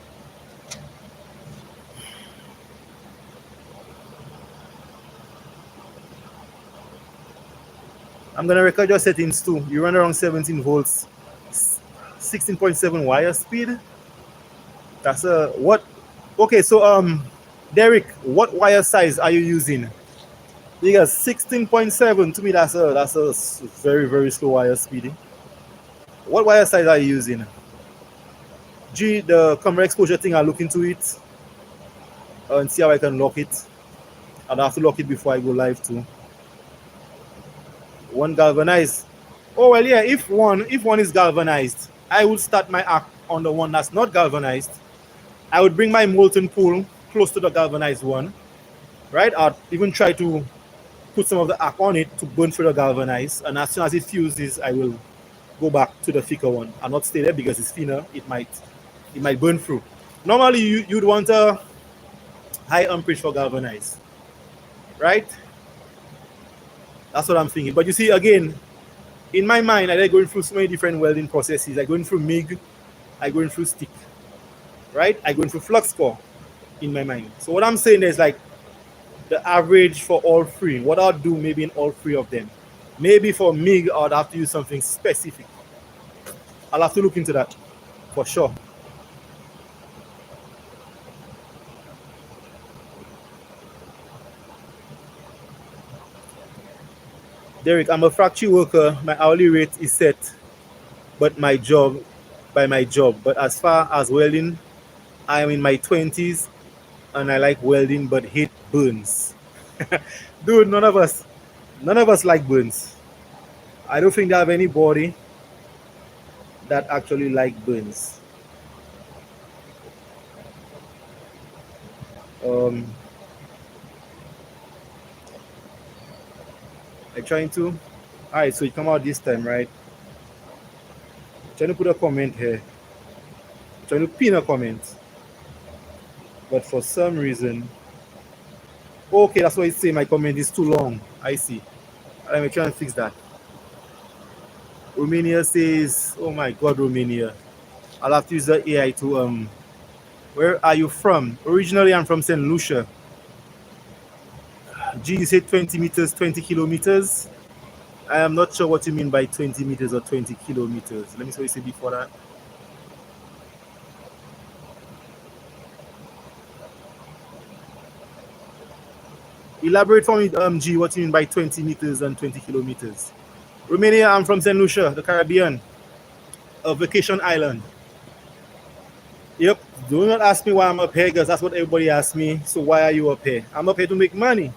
I'm gonna record your settings too. You run around 17 volts, 16.7 wire speed. That's a what? Okay, so Derek, what wire size are you using? Because 16.7 to me that's a very very slow wire speed. What wire size are you using? G, the camera exposure thing, I'll look into it and see how I can lock it. I'll have to lock it before I go live too. One galvanized. Oh well, yeah. If one is galvanized, I would start my arc on the one that's not galvanized. I would bring my molten pool close to the galvanized one, right? I'd even try to put some of the arc on it to burn through the galvanized, and as soon as it fuses, I will go back to the thicker one. I'll not stay there because it's thinner. It might burn through. Normally, you'd want a high amperage for galvanized, right? That's what I'm thinking. But you see, again, in my mind, I'm going through so many different welding processes. I'm going through MIG, I'm going through stick, right? I'm going through flux core in my mind. So what I'm saying is like the average for all three. What I'll do maybe in all three of them. Maybe for MIG, I'd have to use something specific. I'll have to look into that for sure. Derek, I'm a factory worker. My hourly rate is set, but by my job. But as far as welding, I am in my 20s and I like welding but hate burns. Dude, none of us like burns. I don't think I have anybody that actually like burns. Um, I'm trying to. All right, so you come out this time, right? Trying to put a comment here. Trying to pin a comment, but for some reason, okay, that's why it's saying my comment is too long. I see. Let me try and fix that. Romania says, "Oh my God, Romania! I'll have to use the AI to Where are you from? Originally, I'm from Saint Lucia. G, you said 20 meters, 20 kilometers. I am not sure what you mean by 20 meters or 20 kilometers. Let me see what you said before that. Elaborate for me, G, what you mean by 20 meters and 20 kilometers. Romania, I'm from St. Lucia, the Caribbean, a vacation island. Yep, do not ask me why I'm up here because that's what everybody asks me. So why are you up here? I'm up here to make money,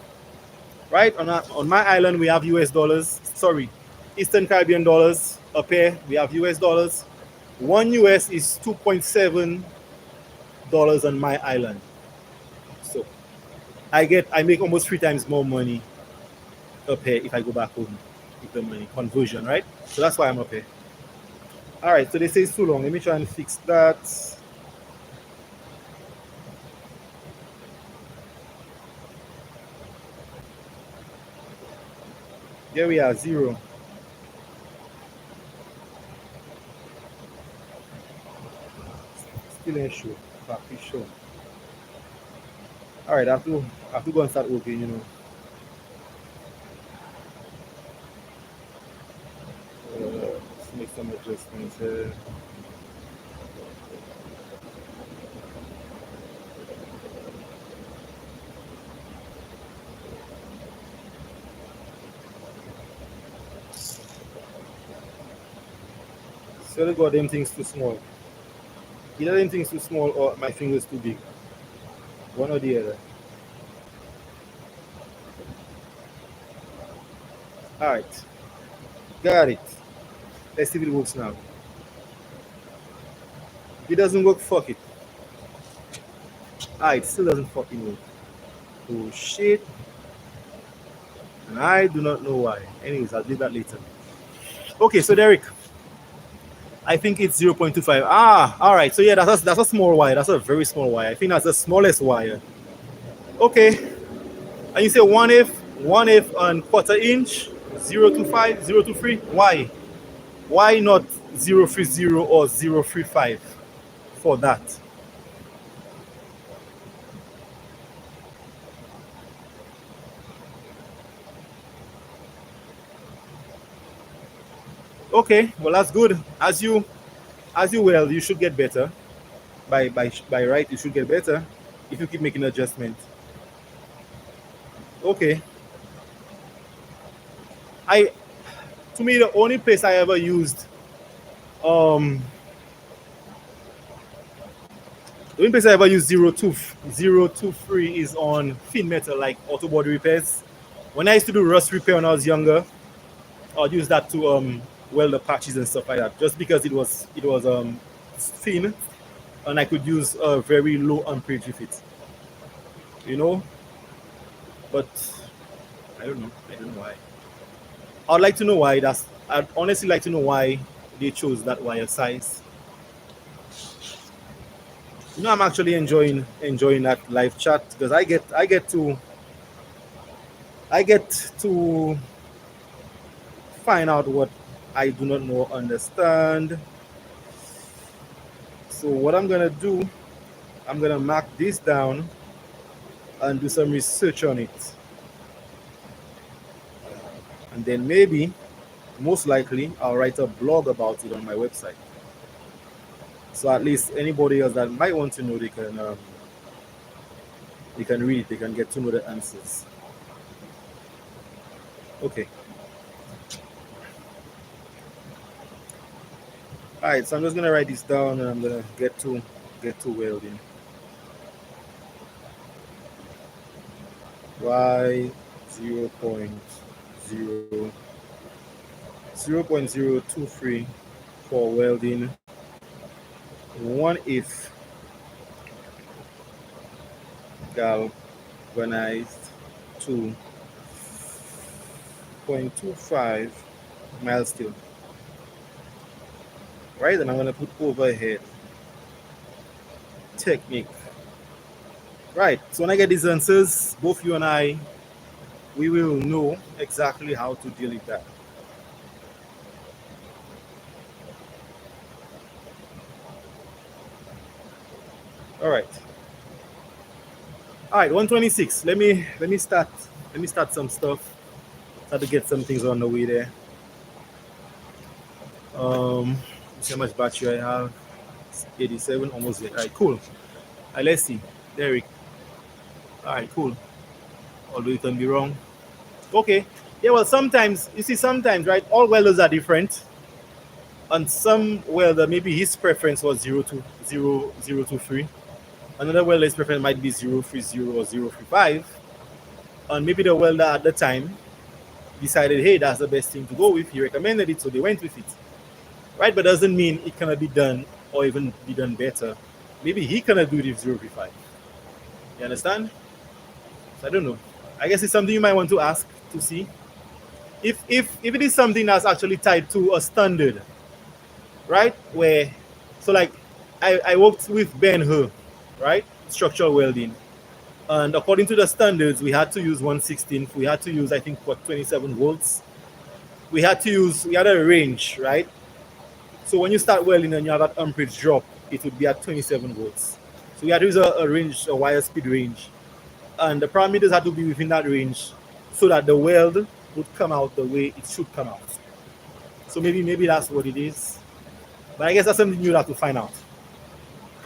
right? On my island, we have US dollars. Sorry, Eastern Caribbean dollars. Up here, we have US dollars. One US is $2.7 on my island. So I make almost 3 times more money up here if I go back home with the money conversion, right? So that's why I'm up here. All right, so they say it's too long. Let me try and fix that. Here we are, 0. Still ain't sure. Back is sure. All right, I have to go and start working. Let's make some adjustments here. So the goddamn thing's too small. Either them thing's too small or my finger's too big. One or the other. All right, got it. Let's see if it works now. If it doesn't work, fuck it. Ah, it still doesn't fucking work. Oh shit. And I do not know why. Anyways, I'll do that later. Okay, so Derek, I think it's 0.25. Ah, all right. So yeah, that's a small wire. That's a very small wire. I think that's the smallest wire. Okay. And you say one eighth and quarter inch, 0.25, 0.23. Why? Why not 0.30 or 0.35 for that? Okay, well that's good. As you weld, you should get better. By right, you should get better if you keep making adjustments. Okay. I To me the only place I ever used um the only place I ever used 0.23 is on thin metal like auto body repairs. When I used to do rust repair when I was younger, I'd use that to weld the patches and stuff like that. Just because it was thin and I could use a very low amperage with it. You know? But I don't know. I don't know why. I'd like to know why that's I'd honestly like to know why they chose that wire size. I'm actually enjoying that live chat because I get to find out what I do not know or understand. So what I'm gonna do, I'm gonna mark this down and do some research on it, and then maybe, most likely, I'll write a blog about it on my website. So at least anybody else that might want to know, they can read, they can get to know the answers. Okay. All right. So I'm just gonna write this down, and I'm gonna get to welding. Y 0.023 for welding 1/8 galvanized to 0.25 mild steel. Right, and I'm gonna put overhead technique. Right, so when I get these answers, both you and I, we will know exactly how to deal with that. All right. All right, 126. Let me start some stuff. Start to get some things on the way there. See how much battery I have. It's 87, almost there. All right, cool. All right, let's see. Derek. All right, cool. Although it can be wrong. Okay. Yeah, well, sometimes, you see, sometimes, right, all welders are different. And some welder, maybe his preference was 0.023. Another welder's preference might be 0.30 or 0.35. And maybe the welder at the time decided, hey, that's the best thing to go with. He recommended it, so they went with it. Right? But doesn't mean it cannot be done or even be done better. Maybe he cannot do it with 0.5. You understand? So I don't know. I guess it's something you might want to ask to see. If it is something that's actually tied to a standard, right? Where so like I worked with Ben Hur, right? Structural welding. And according to the standards, we had to use 1/16. We had to use, I think, what, 27 volts. We had a range, right? So when you start welding and you have that amperage drop, it would be at 27 volts. So we had to use a range, a wire speed range. And the parameters had to be within that range so that the weld would come out the way it should come out. So maybe that's what it is. But I guess that's something you'll have to find out.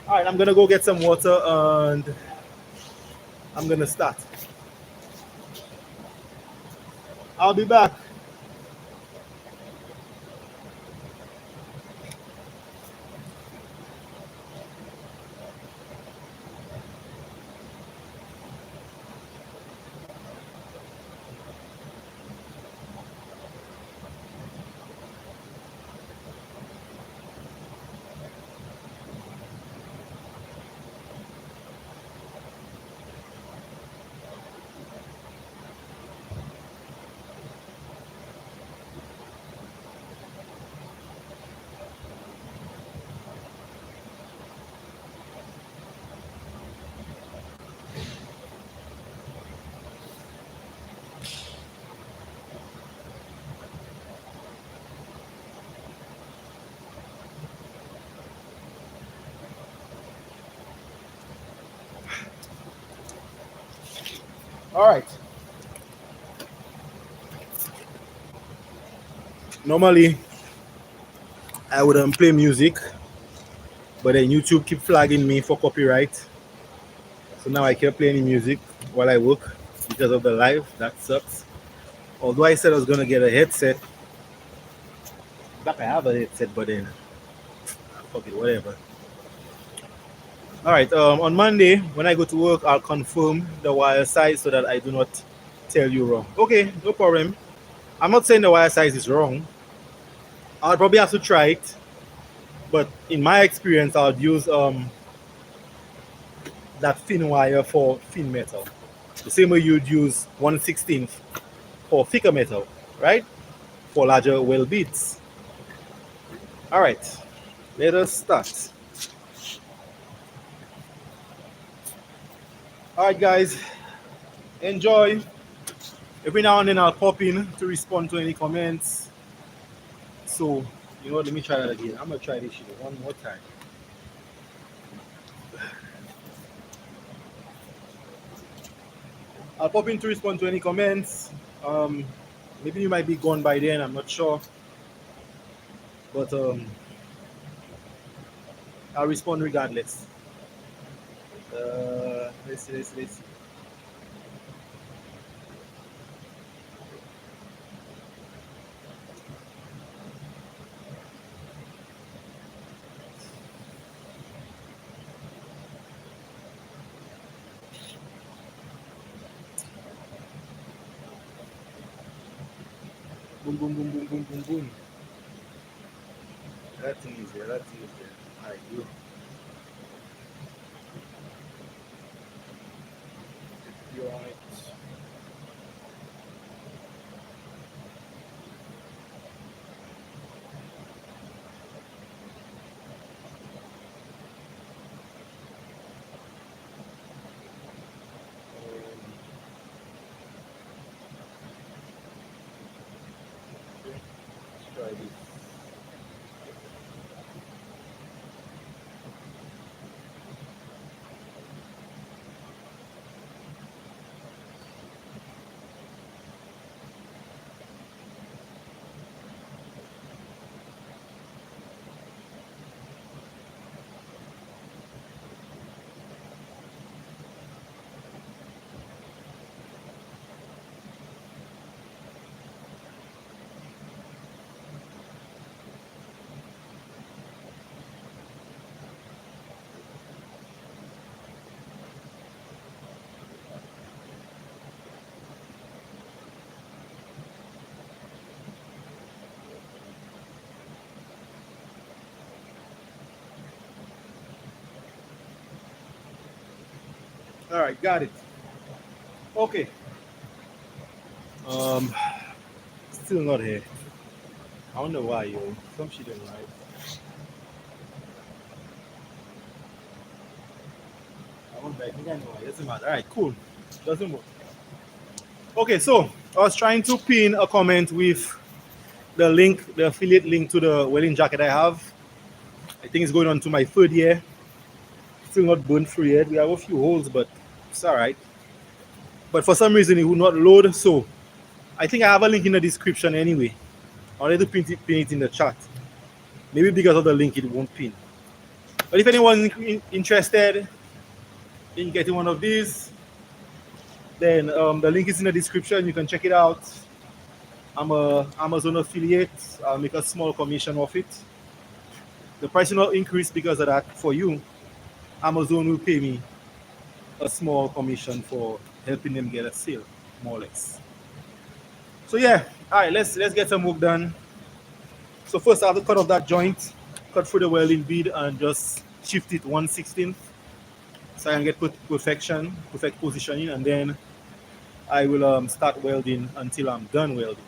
All right, I'm gonna go get some water and I'm gonna start. I'll be back. All right. Normally, I would play music, but then YouTube keep flagging me for copyright. So now I can't play any music while I work because of the live. That sucks. Although I said I was gonna get a headset, like I have a headset, but then fuck it, whatever. All right. On Monday when I go to work, I'll confirm the wire size so that I do not tell you wrong. Okay, no problem. I'm not saying the wire size is wrong. I'll probably have to try it, but in my experience, I'll use that thin wire for thin metal. The same way you'd use 1/16 for thicker metal, right? For larger well beads. All right, let us start. All right, guys, enjoy. Every now and then I'll pop in to respond to any comments. So, you know what, let me try that again. I'm gonna try this shit one more time. I'll pop in to respond to any comments. Um, Maybe you might be gone by then, I'm not sure. But I'll respond regardless. Let's see. Boom, boom, boom, boom, boom, boom, boom. That's easier. That's easier. All right, you. You're on it. Okay, let's try this. All right, got it. Okay. Um, Still not here. I wonder why, yo. Some shit ain't right. I wonder. I think I know why. It doesn't matter. All right, cool. Doesn't work. Okay, so I was trying to pin a comment with the link, the affiliate link to the welding jacket I have. I think it's going on to my third year. Still not burned through yet. We have a few holes, but it's all right. But for some reason, it would not load. So I think I have a link in the description anyway. I wanted to pin it in the chat. Maybe because of the link, it won't pin. But if anyone is interested in getting one of these, then the link is in the description. You can check it out. I'm a Amazon affiliate. I'll make a small commission off it. The price will not increase because of that for you. Amazon will pay me a small commission for helping them get a sale, more or less. So yeah, all right, let's get some work done. So first I have to cut off that joint, cut through the welding bead and just shift it 1/16 so I can get perfect positioning, and then I will start welding until I'm done welding.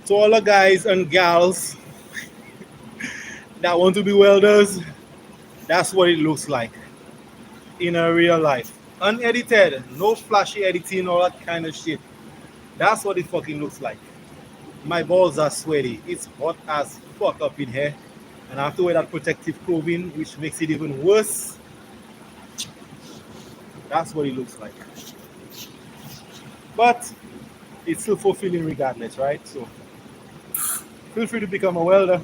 To all the guys and gals that want to be welders, that's what it looks like in a real life. Unedited, no flashy editing, all that kind of shit. That's what it fucking looks like. My balls are sweaty. It's hot as fuck up in here. And I have to wear that protective clothing, which makes it even worse. That's what it looks like. But it's still fulfilling regardless, right? So feel free to become a welder.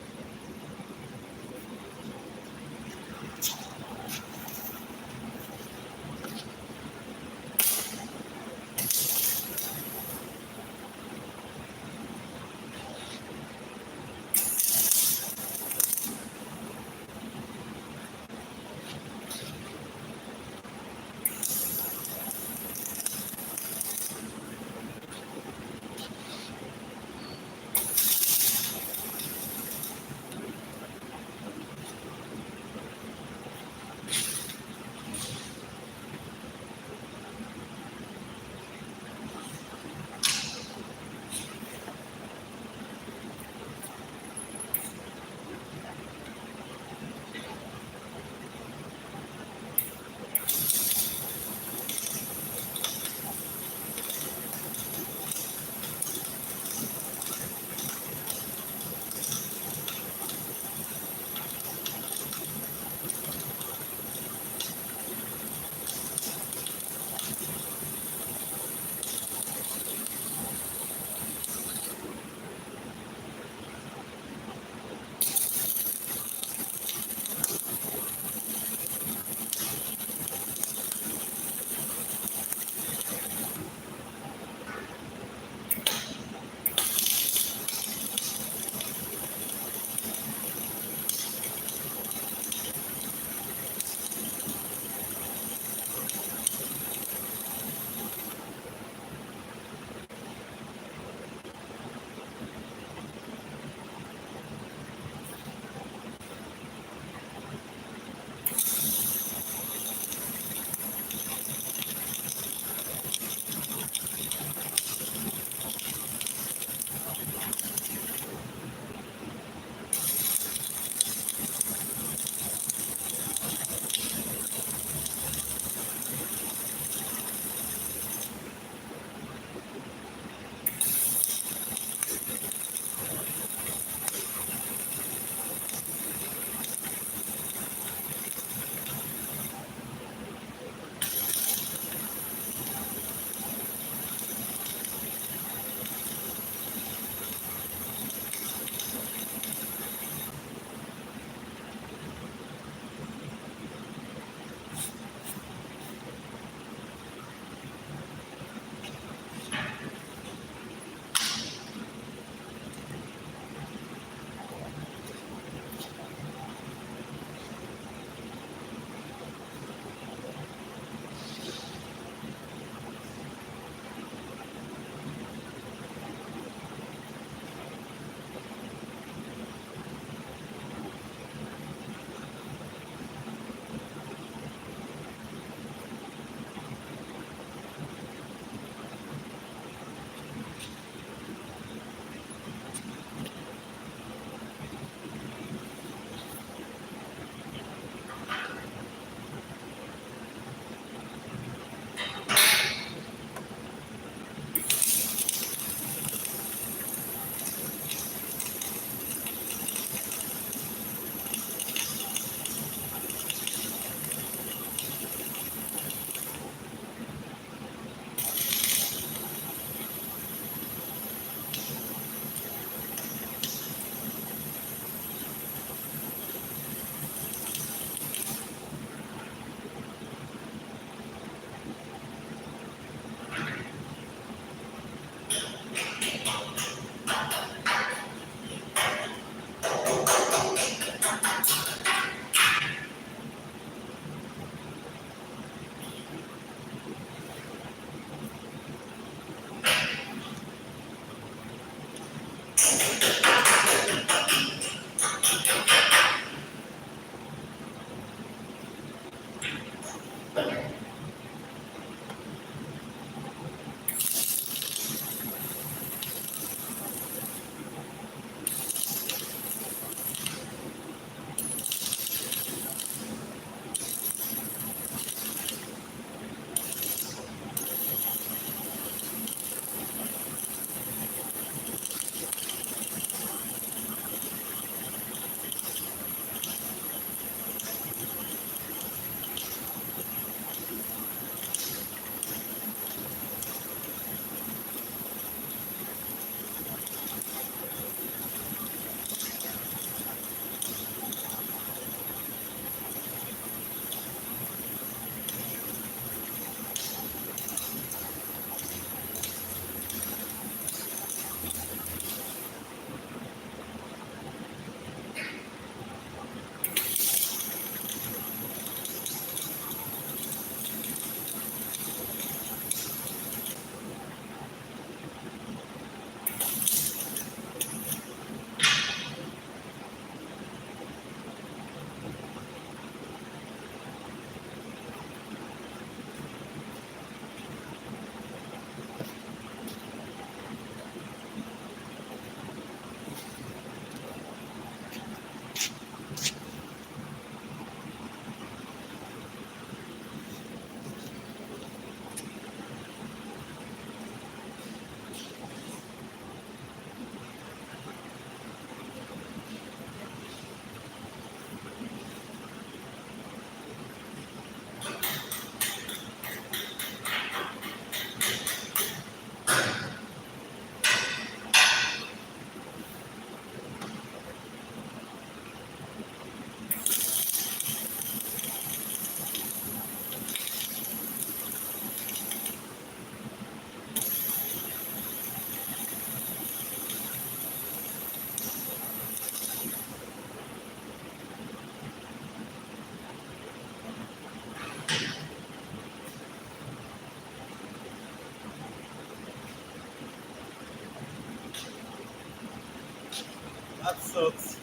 That sucks.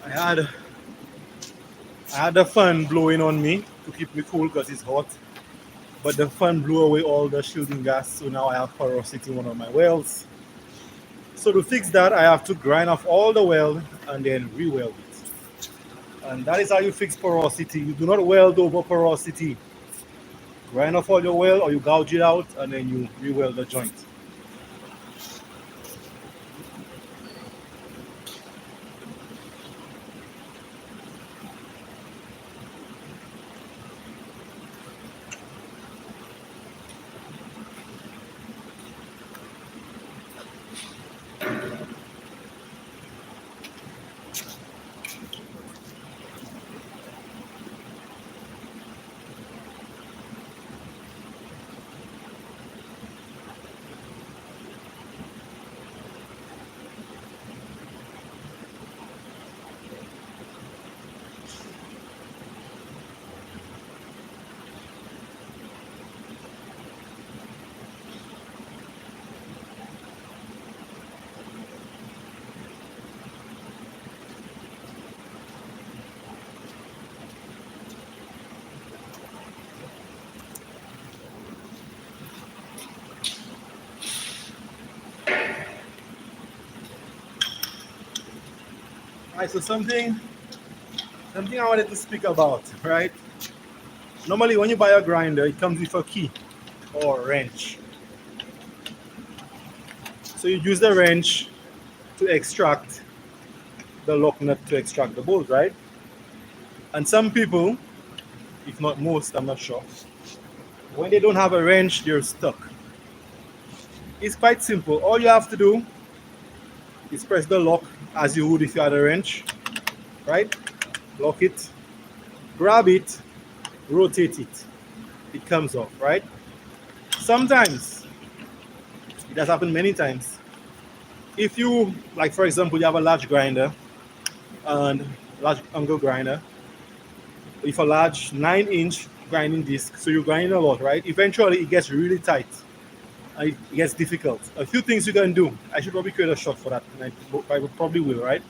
I had the fan blowing on me to keep me cool because it's hot. But the fan blew away all the shielding gas, so now I have porosity in one of my welds. So to fix that, I have to grind off all the weld and then re-weld it. And that is how you fix porosity. You do not weld over porosity. Grind off all your weld or you gouge it out and then you re-weld the joint. Alright, so something I wanted to speak about, right? Normally when you buy a grinder, it comes with a key or wrench. So you use the wrench to extract the lock nut to extract the bolt, right? And some people, if not most, I'm not sure, when they don't have a wrench, they're stuck. It's quite simple. All you have to do is press the lock as you would if you had a wrench, right? Lock it, grab it, rotate it. It comes off, right? Sometimes, it has happened many times. If you, like for example, you have a large grinder and large angle grinder, with a large 9-inch grinding disc, so you're grinding a lot, right? Eventually, it gets really tight. And it gets difficult. A few things you can do. I should probably create a shot for that. And I probably will, right?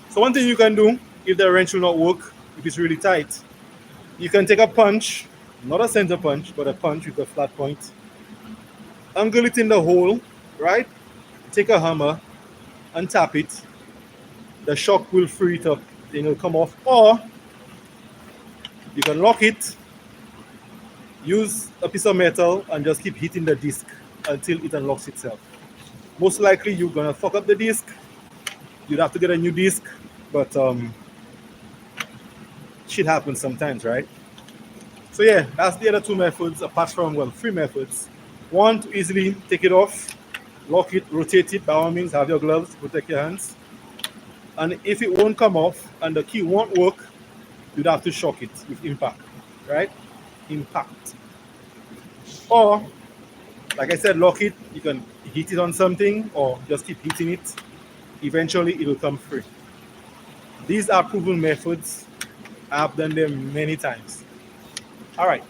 So one thing you can do, if the wrench will not work, if it's really tight, you can take a punch, not a center punch, but a punch with a flat point, angle it in the hole, right? Take a hammer and tap it. The shock will free it up, then it'll come off. Or you can lock it, use a piece of metal, and just keep hitting the disc until it unlocks itself. Most likely you're gonna fuck up the disc. You'd have to get a new disc, but shit happens sometimes, right? So yeah, that's the other two methods, apart from, well, three methods. One, to easily take it off, lock it, rotate it. By all means, have your gloves, protect your hands. And if it won't come off and the key won't work, you'd have to shock it with impact, right? Impact. Or, like I said, lock it. You can hit it on something or just keep hitting it. Eventually, it will come free. These are proven methods. I've done them many times. All right.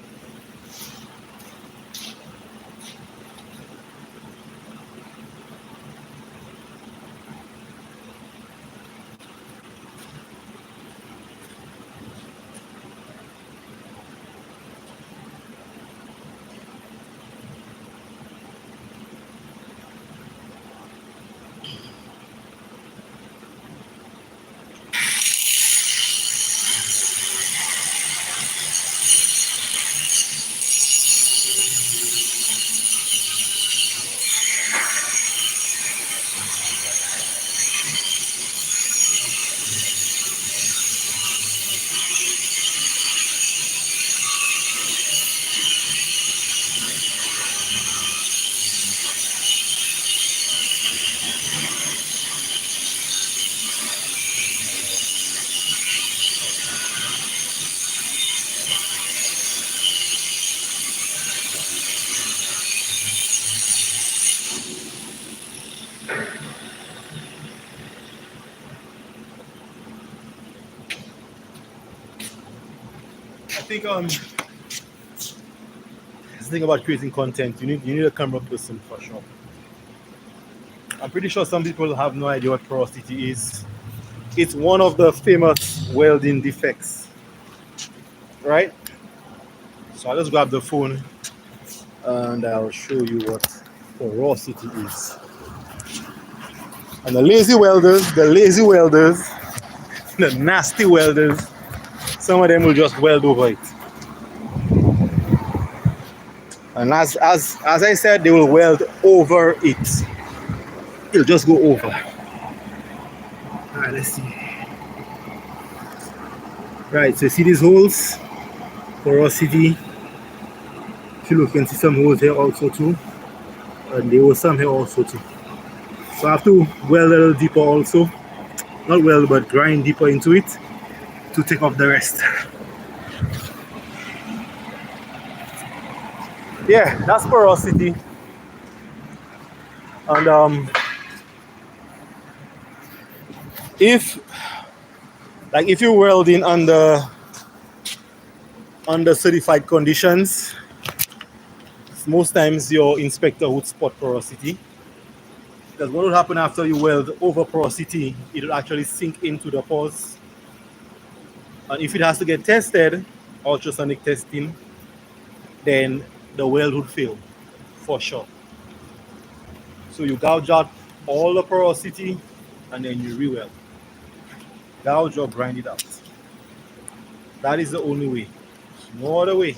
I think the thing about creating content, you need a camera person for sure. I'm pretty sure some people have no idea what porosity is. It's one of the famous welding defects, right? So I'll just grab the phone and I'll show you what porosity is. And the lazy welders, the nasty welders, some of them will just weld over it. And as I said, they will weld over it. It'll just go over. Alright, let's see. Right, so you see these holes? Porosity. If you look, you can see some holes here also too. And there were some here also too. So I have to weld a little deeper also. Not weld, but grind deeper into it to take off the rest. Yeah, that's porosity. And if you're welding under certified conditions, most times your inspector would spot porosity. Because what will happen after you weld over porosity, it will actually sink into the pores. And if it has to get tested, ultrasonic testing, then the weld would fail for sure. So you gouge out all the porosity and then you re-weld. Gouge or grind it out. That is the only way. No other way.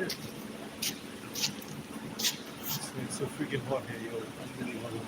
It's so freaking hot here, yo. Unbelievable.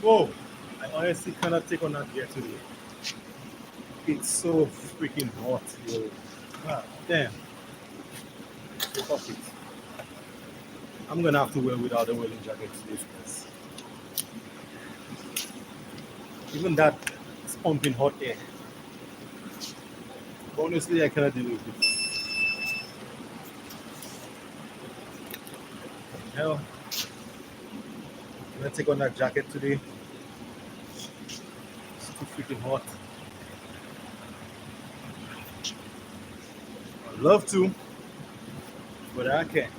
Whoa! I honestly cannot take on that gear today. It's so freaking hot, yo. Ah, damn. Fuck it. I'm gonna have to wear without the welding jacket today because even that is pumping hot air. Honestly, I cannot deal with it. Hell, I'm gonna take on that jacket today. It's too freaking hot. I'd love to, but I can't.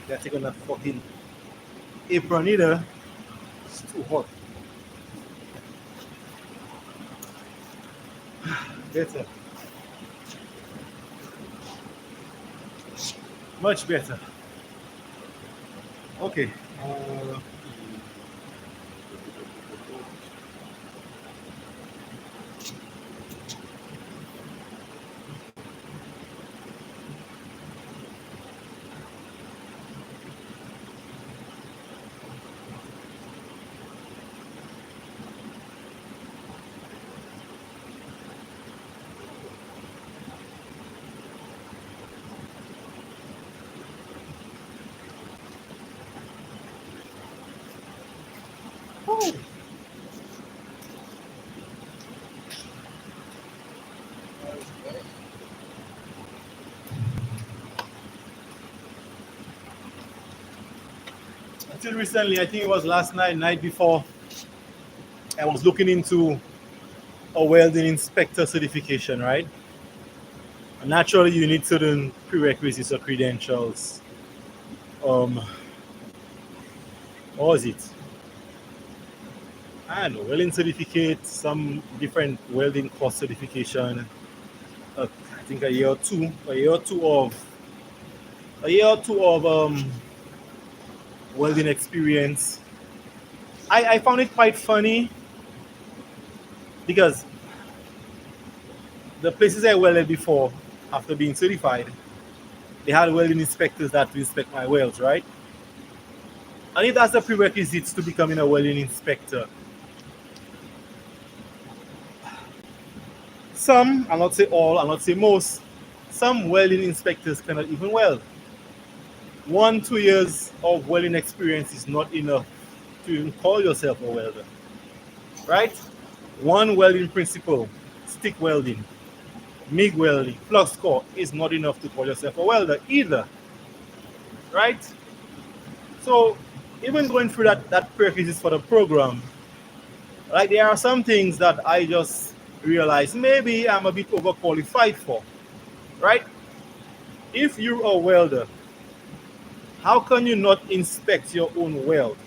Gotta take on that fucking apron either. It's too hot. Better. Much better. Okay. Oh. Until recently, I think it was last night before, I was looking into a welding inspector certification, right? And naturally, you need certain prerequisites or credentials. Um, what was it? I don't know, welding certificate, some different welding course certification. I think a year or two of welding experience. I found it quite funny because the places I welded before, after being certified, they had welding inspectors that to inspect my welds, right? And if that's the prerequisites to becoming a welding inspector, some, I'll not say all, I'll not say most, some welding inspectors cannot even weld. 1, 2 years of welding experience is not enough to even call yourself a welder, right? One welding principle, stick welding, MIG welding, flux core is not enough to call yourself a welder either, right? So even going through that prerequisites for the program, like there are some things that I just realized maybe I'm a bit overqualified for, right? If you're a welder, how can you not inspect your own weld?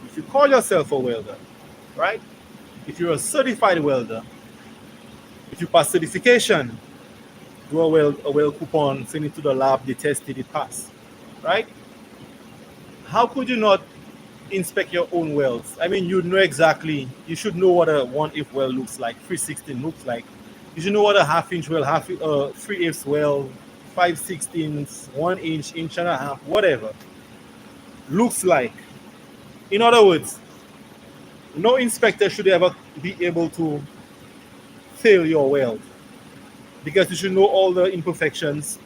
If you call yourself a welder, right? If you're a certified welder, if you pass certification, do a weld coupon, send it to the lab, they test it, it pass, right? How could you not inspect your own welds? I mean, you know exactly, you should know what a 1/8 weld looks like, 3/16 looks like. You should know what a 1/2 inch weld, 3/8 weld, 5/16, 1 inch, inch and a half, whatever looks like. In other words, no inspector should ever be able to fail your weld because you should know all the imperfections,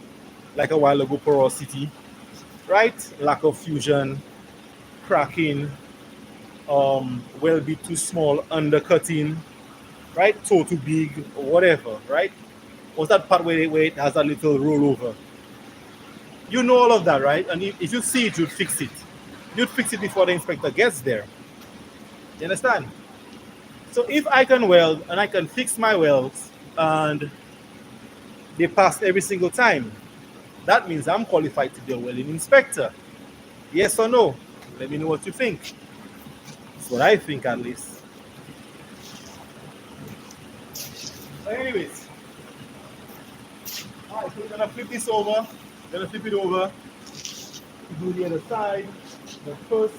like a while ago, porosity, right? Lack of fusion, cracking, well be too small, undercutting, right? Toe too big, or whatever, right? What's that part where it has a little rollover? You know all of that, right? And if you see it, you'd fix it. You'd fix it before the inspector gets there. You understand? So if I can weld and I can fix my welds and they pass every single time, that means I'm qualified to be a welding inspector. Yes or no? Let me know what you think. That's what I think, at least. So anyways, all right, so we're gonna flip this over. We're gonna flip it over. Do the other side. But first,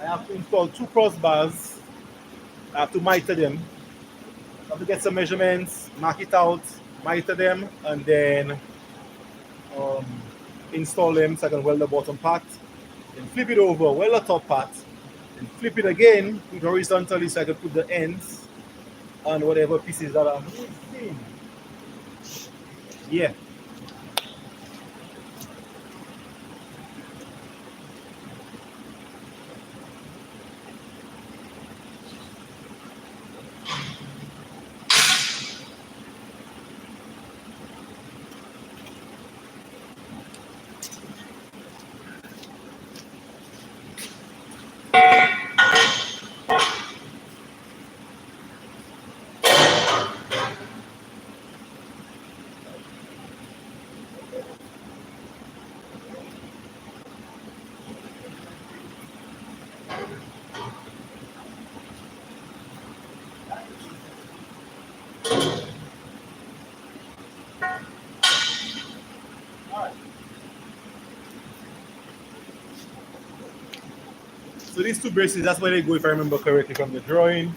I have to install 2 crossbars. I have to miter them. I have to get some measurements, mark it out, miter them, and then um, install them so I can weld the bottom part. Then flip it over, weld the top part, and flip it again, put horizontally so I can put the ends on whatever pieces that I'm missing. Yeah. So these 2 braces, that's where they go if I remember correctly from the drawing.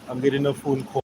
I'm getting a phone call.